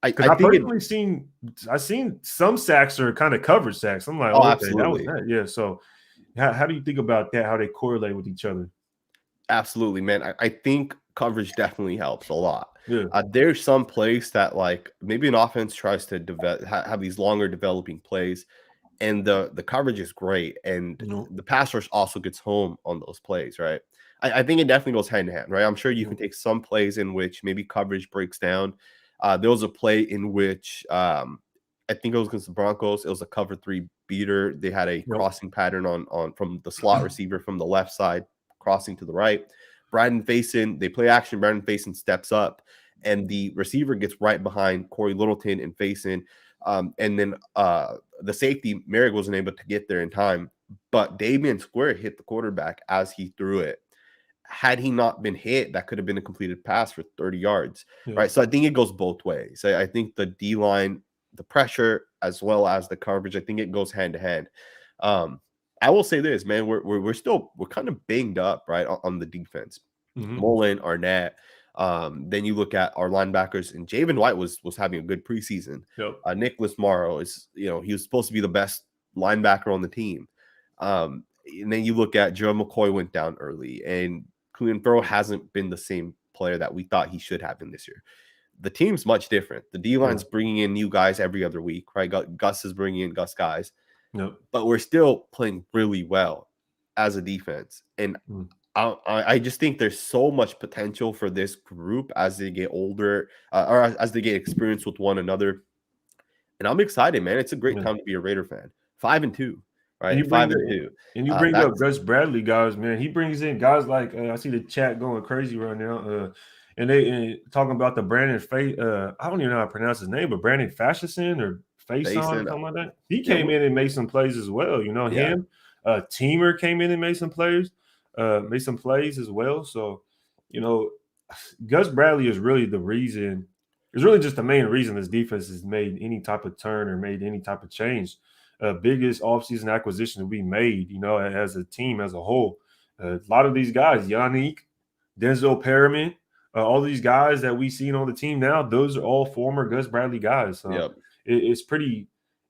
Speaker 2: Because I've seen some sacks are kind of coverage sacks. I'm like,
Speaker 1: absolutely.
Speaker 2: That was that. Yeah. So how do you think about that? How they correlate with each other?
Speaker 1: Absolutely, man. I think coverage definitely helps a lot.
Speaker 2: Yeah.
Speaker 1: There's some plays that, like, maybe an offense tries to have these longer developing plays, and the coverage is great, and the pass rush also gets home on those plays, right? I think it definitely goes hand in hand, right? I'm sure you can take some plays in which maybe coverage breaks down. There was a play in which I think it was against the Broncos. It was a cover 3 beater. They had a crossing pattern on from the slot receiver from the left side crossing to the right. Brandon Faison, they play action. Brandon Faison steps up, and the receiver gets right behind Corey Littleton and Faison. And then the safety, Merrick, wasn't able to get there in time. But but Damian Square hit the quarterback as he threw it. Had he not been hit, that could have been a completed pass for 30 yards, right? So I think it goes both ways. I think the D-line, the pressure, as well as the coverage, I think it goes hand to hand. I will say this, man, we're kind of banged up, right, on the defense. Mullen, Arnett. Then you look at our linebackers, and Javen White was having a good preseason. Nicholas Morrow is, he was supposed to be the best linebacker on the team. And then you look at Joe McCoy went down early, and Cleveland Farrell hasn't been the same player that we thought he should have been this year. The team's much different. The D-line's bringing in new guys every other week, right? Gus is bringing in Gus guys. But we're still playing really well as a defense. And I just think there's so much potential for this group as they get older or as they get experience with one another. And I'm excited, man. It's a great time to be a Raider fan. 5-2. Right, 5-2,
Speaker 2: and you bring up Gus Bradley guys, man. He brings in guys like I see the chat going crazy right now, and they talking about the Brandon I don't even know how to pronounce his name, but Brandon Fasherson or Faison, something like that. He came in and made some plays as well. Him, Teamer came in and made some plays as well. So, Gus Bradley is really the reason. It's really just the main reason this defense has made any type of turn or made any type of change. Biggest offseason acquisition we made, as a team as a whole. A lot of these guys, Yannick, Denzel Perriman, all these guys that we seen on the team now, those are all former Gus Bradley guys. So it's pretty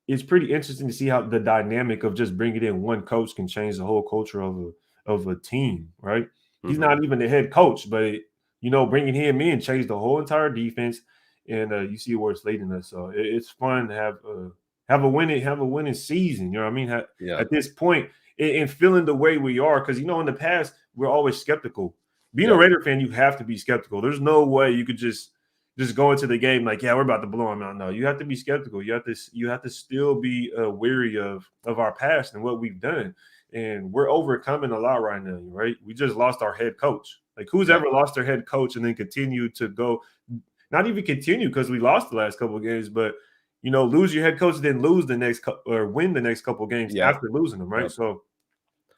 Speaker 2: interesting to see how the dynamic of just bringing in one coach can change the whole culture of a team, right? He's not even the head coach, but bringing him in changed the whole entire defense, and you see where it's leading us. So it's fun to have a winning season. You know what I mean? At this point, and feeling the way we are, because in the past we're always skeptical. Being a Raider fan, you have to be skeptical. There's no way you could just go into the game like, we're about to blow them out. No, you have to be skeptical. You have to still be wary of our past and what we've done. And we're overcoming a lot right now, right? We just lost our head coach. Like, who's ever lost their head coach and then continue to go? Not even continue because we lost the last couple of games, but lose your head coach, then lose the next or win the next couple of games after losing them, right? So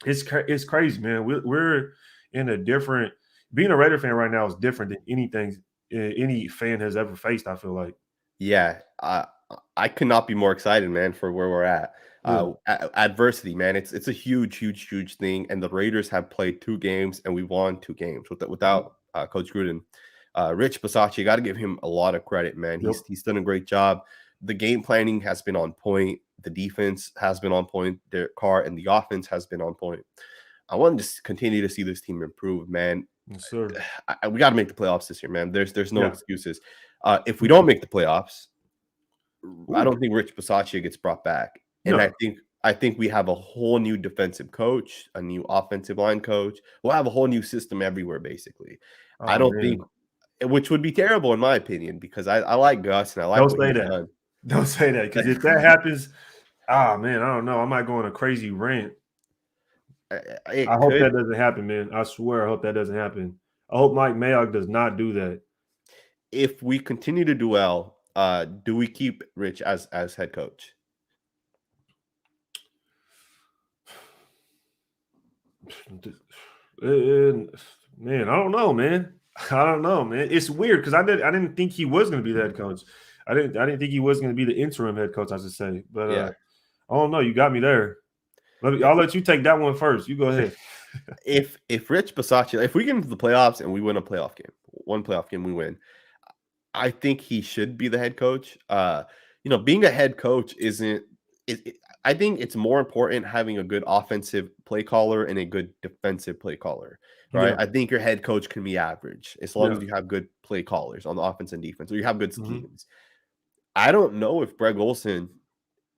Speaker 2: it's crazy, man. We're in a different. Being a Raider fan right now is different than anything any fan has ever faced. I feel like.
Speaker 1: Yeah, I could not be more excited, man, for where we're at. Adversity, man, it's a huge thing, and the Raiders have played 2 games and we won 2 games without Coach Gruden. Rich Bisaccia, got to give him a lot of credit, man. He's done a great job. The game planning has been on point. The defense has been on point. Derek Carr and the offense has been on point. I want to just continue to see this team improve, man.
Speaker 2: Yes, sir.
Speaker 1: We got to make the playoffs this year, man. There's no excuses. If we don't make the playoffs, I don't think Rich Bisaccia gets brought back. And I think we have a whole new defensive coach, a new offensive line coach. We'll have a whole new system everywhere, basically. I don't think, which would be terrible in my opinion, because I like Gus and I like what he's done.
Speaker 2: Don't say that, because if that happens, man, I don't know. I might go on a crazy rant. I hope that doesn't happen, man. I swear, I hope that doesn't happen. I hope Mike Mayock does not do that.
Speaker 1: If we continue to do well, do we keep Rich as head coach?
Speaker 2: Man, I don't know, man. It's weird because I didn't think he was going to be the head coach. I didn't think he was going to be the interim head coach, I should say. But I don't know. You got me there. I'll let you take that one first. You go ahead.
Speaker 1: If Rich Bisaccia, if we get into the playoffs and we win a playoff game, one playoff game we win, I think he should be the head coach. Being a head coach isn't. I think it's more important having a good offensive play caller and a good defensive play caller, right? I think your head coach can be average as long as you have good play callers on the offense and defense, or you have good schemes. I don't know if Greg Olsen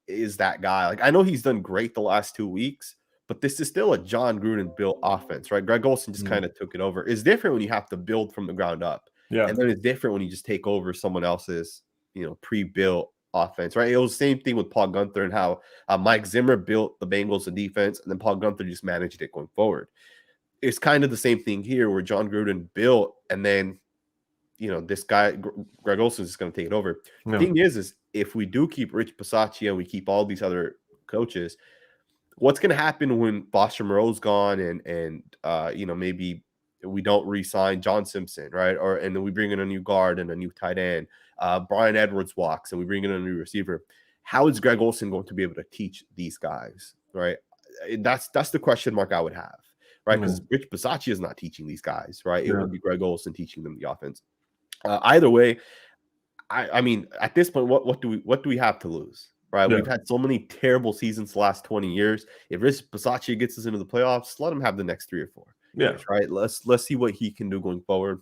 Speaker 1: is that guy. Like, I know he's done great the last 2 weeks, but this is still a John Gruden built offense, right? Greg Olsen just kind of took it over. It's different when you have to build from the ground up. And then it's different when you just take over someone else's, pre-built offense, right? It was the same thing with Paul Gunther and how Mike Zimmer built the Bengals and defense, and then Paul Gunther just managed it going forward. It's kind of the same thing here where John Gruden built, and then, this guy, Greg Olsen, is just going to take it over. The thing is if we do keep Rich Bisaccia and we keep all these other coaches, what's going to happen when Foster Moreau's gone and maybe we don't re-sign John Simpson, right? And then we bring in a new guard and a new tight end. Brian Edwards walks and we bring in a new receiver. How is Greg Olsen going to be able to teach these guys, right? That's the question mark I would have, right? Because Rich Bisaccia is not teaching these guys, right? It would be Greg Olsen teaching them the offense. Either way, I mean, at this point, what do we have to lose? Right, we've had so many terrible seasons the last 20 years. If Rich Bisaccia gets us into the playoffs, let him have the next 3 or 4 years, right? Let's see what he can do going forward.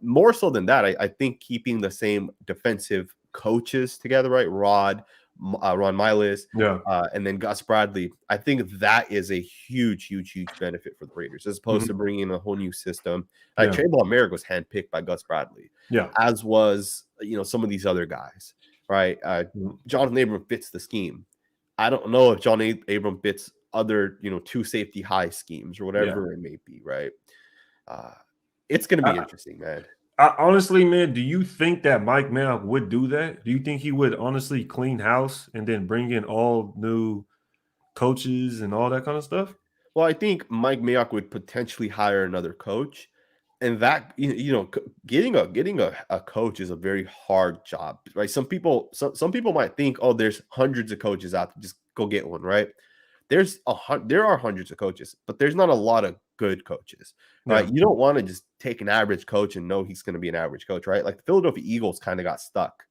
Speaker 1: More so than that, I think keeping the same defensive coaches together, right? Ron Miles, and then Gus Bradley. I think that is a huge benefit for the Raiders, as opposed to bringing in a whole new system. Like Trayvon Merrick was handpicked by Gus Bradley, as was some of these other guys. Right, Jonathan Abram fits the scheme. I don't know if John Abram fits other 2 safety high schemes or whatever it may be. Right, it's going to be interesting, man.
Speaker 2: Honestly, man, do you think that Mike Mayock would do that? Do you think he would honestly clean house and then bring in all new coaches and all that kind of stuff?
Speaker 1: Well, I think Mike Mayock would potentially hire another coach. And that getting a coach is a very hard job, right? Some people might think, oh, there's hundreds of coaches out there, just go get one, right? There are hundreds of coaches, but there's not a lot of good coaches, right? You don't want to just take an average coach and know he's going to be an average coach, right? Like the Philadelphia Eagles kind of got stuck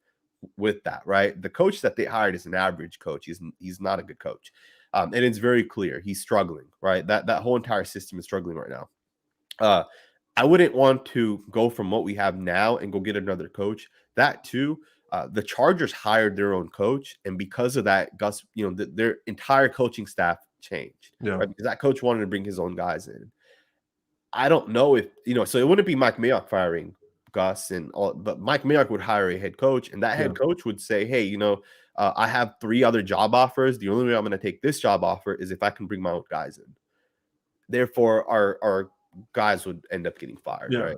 Speaker 1: with that, right? The coach that they hired is an average coach. He's not a good coach, and it's very clear he's struggling, right? That whole entire system is struggling right now. I wouldn't want to go from what we have now and go get another coach. That too, the Chargers hired their own coach, and because of that, Gus, their entire coaching staff changed. Right? Because that coach wanted to bring his own guys in. I don't know if so it wouldn't be Mike Mayock firing Gus and all, but Mike Mayock would hire a head coach, and that head coach would say, "Hey, I have 3 other job offers. The only way I'm going to take this job offer is if I can bring my own guys in. Therefore, our guys would end up getting fired, right?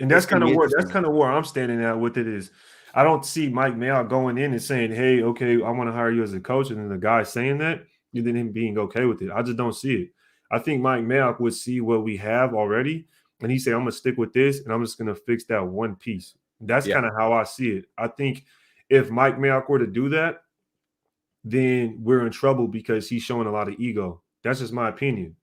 Speaker 2: And that's kind of where I'm standing at with it is I don't see Mike Mayock going in and saying, hey, okay, I want to hire you as a coach, and then the guy saying that and then him being okay with it. I just don't see it. I think Mike Mayock would see what we have already, and he say, I'm going to stick with this, and I'm just going to fix that one piece. That's kind of how I see it. I think if Mike Mayock were to do that, then we're in trouble because he's showing a lot of ego. That's just my opinion.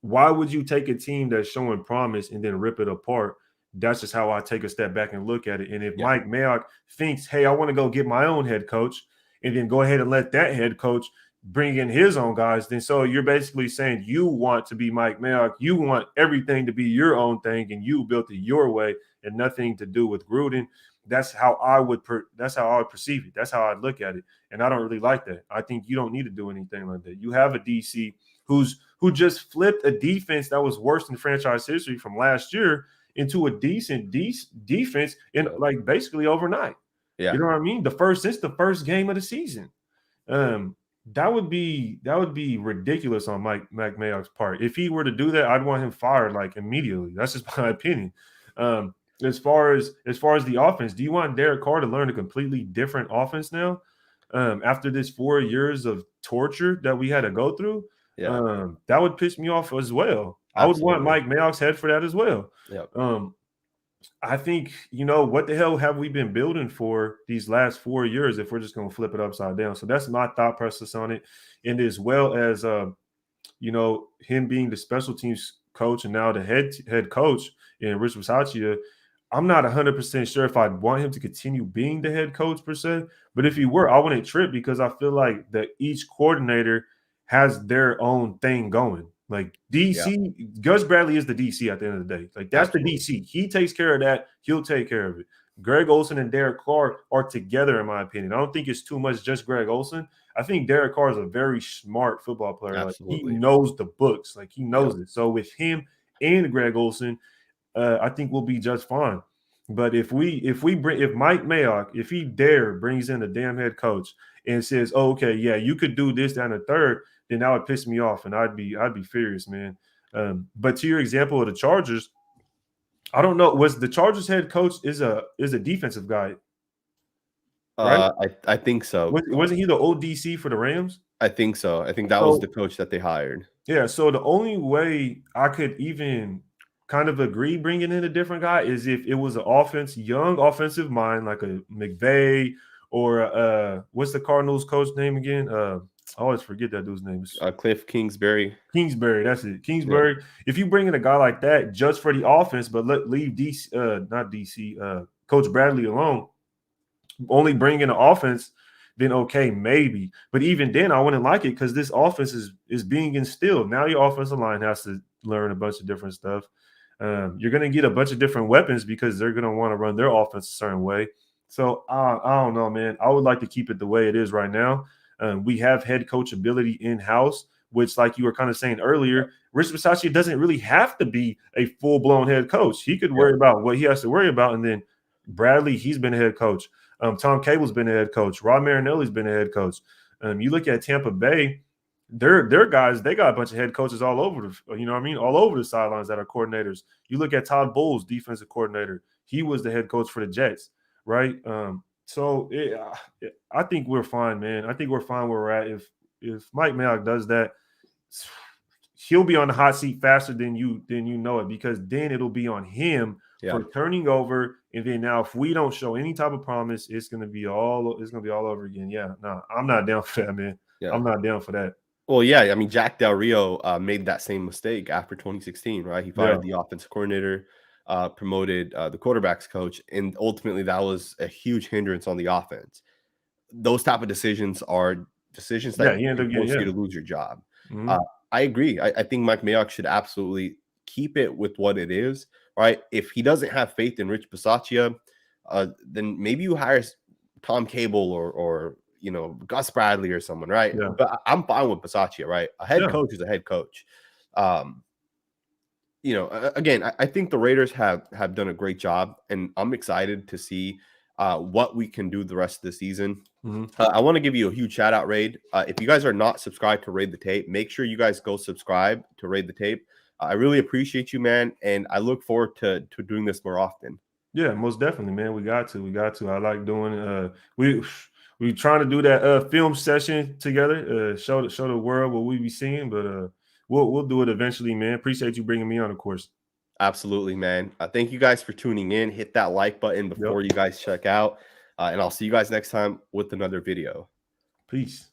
Speaker 2: Why would you take a team that's showing promise and then rip it apart? That's just how I take a step back and look at it. And if Mike Mayock thinks, hey, I want to go get my own head coach and then go ahead and let that head coach bring in his own guys, then so you're basically saying you want to be Mike Mayock. You want everything to be your own thing and you built it your way and nothing to do with Gruden. That's how I would perceive it. That's how I look at it. And I don't really like that. I think you don't need to do anything like that. You have a DC who just flipped a defense that was worse than franchise history from last year into a decent defense in like basically overnight. You know what I mean? Since the first game of the season. That would be ridiculous on Mike Mayock's part. If he were to do that, I'd want him fired like immediately. That's just my opinion. As far as the offense, do you want Derek Carr to learn a completely different offense now? After this 4 years of torture that we had to go through, that would piss me off as well. Absolutely. I would want Mike Mayock's head for that as well. I think, what the hell have we been building for these last 4 years if we're just going to flip it upside down? So that's my thought process on it. And as well as, him being the special teams coach and now the head coach in Rich Bisaccia, I'm not 100% sure if I'd want him to continue being the head coach per se. But if he were, I wouldn't trip because I feel like that each coordinator has their own thing going. Like DC, Gus Bradley is the DC at the end of the day. Like that's the DC. He takes care of that. He'll take care of it. Greg Olsen and Derek Carr are together, in my opinion. I don't think it's too much just Greg Olsen. I think Derek Carr is a very smart football player. Like, he knows the books. Like he knows it. So with him and Greg Olsen, I think we'll be just fine. But if Mike Mayock, if he brings in a damn head coach and says, oh, okay, yeah, you could do this, that, and the third, then that would piss me off, and I'd be furious, man. But to your example of the Chargers, I don't know. Was the Chargers head coach is a defensive guy? right?
Speaker 1: I think so.
Speaker 2: Wasn't he the old DC for the Rams?
Speaker 1: I think so. I think that was
Speaker 2: So
Speaker 1: the coach that they hired.
Speaker 2: yeah, so the only way I could even kind of agree bringing in a different guy is if it was an young offensive mind like a McVay or what's the Cardinals coach name again? I always forget that dude's name.
Speaker 1: Cliff Kingsbury.
Speaker 2: Kingsbury, that's it.
Speaker 1: Yeah.
Speaker 2: Kingsbury. If you bring in a guy like that just for the offense, but leave Coach Bradley alone, only bring in the offense, then okay, maybe. But even then, I wouldn't like it because this offense is being instilled. Now your offensive line has to learn a bunch of different stuff. You're going to get a bunch of different weapons because they're going to want to run their offense a certain way. So I don't know, man. I would like to keep it the way it is right now. We have head coach ability in-house, which, like you were kind of saying earlier, Rich Bisaccia doesn't really have to be a full-blown head coach. He could worry about what he has to worry about. And then Bradley, he's been a head coach. Tom Cable's been a head coach. Rod Marinelli's been a head coach. You look at Tampa Bay, their guys, they got a bunch of head coaches all over all over the sidelines that are coordinators. You look at Todd Bowles, defensive coordinator. He was the head coach for the Jets, right? I think we're fine, man. I think we're fine where we're at. If Mike Mayock does that, he'll be on the hot seat faster than you know it, because then it'll be on him for turning over. And then now if we don't show any type of promise, it's gonna be all over again. Yeah, no, I'm not down for that, man. Yeah. I'm not down for that.
Speaker 1: Well, yeah, I mean, Jack Del Rio made that same mistake after 2016, right? He fired the offensive coordinator, promoted the quarterback's coach, and ultimately that was a huge hindrance on the offense. Those type of decisions are decisions that can force you to lose your job. Mm-hmm. I agree. I think Mike Mayock should absolutely keep it with what it is, right? If he doesn't have faith in Rich Bisaccia, then maybe you hire Tom Cable or Gus Bradley or someone, right? Yeah. But I'm fine with Bisaccia, right? A head coach is a head coach. Again, I think the Raiders have done a great job, and I'm excited to see what we can do the rest of the season. Mm-hmm. I want to give you a huge shout out, Raid. If you guys are not subscribed to Raid the Tape, make sure you guys go subscribe to Raid the Tape. I really appreciate you, man, and I look forward to doing this more often. Yeah, most definitely, man. We got to. I like doing. We trying to do that film session together. Show the world what we be seeing, but we'll do it eventually, man. Appreciate you bringing me on, of course. Absolutely, man. Thank you guys for tuning in. Hit that like button before you guys check out, and I'll see you guys next time with another video. Peace.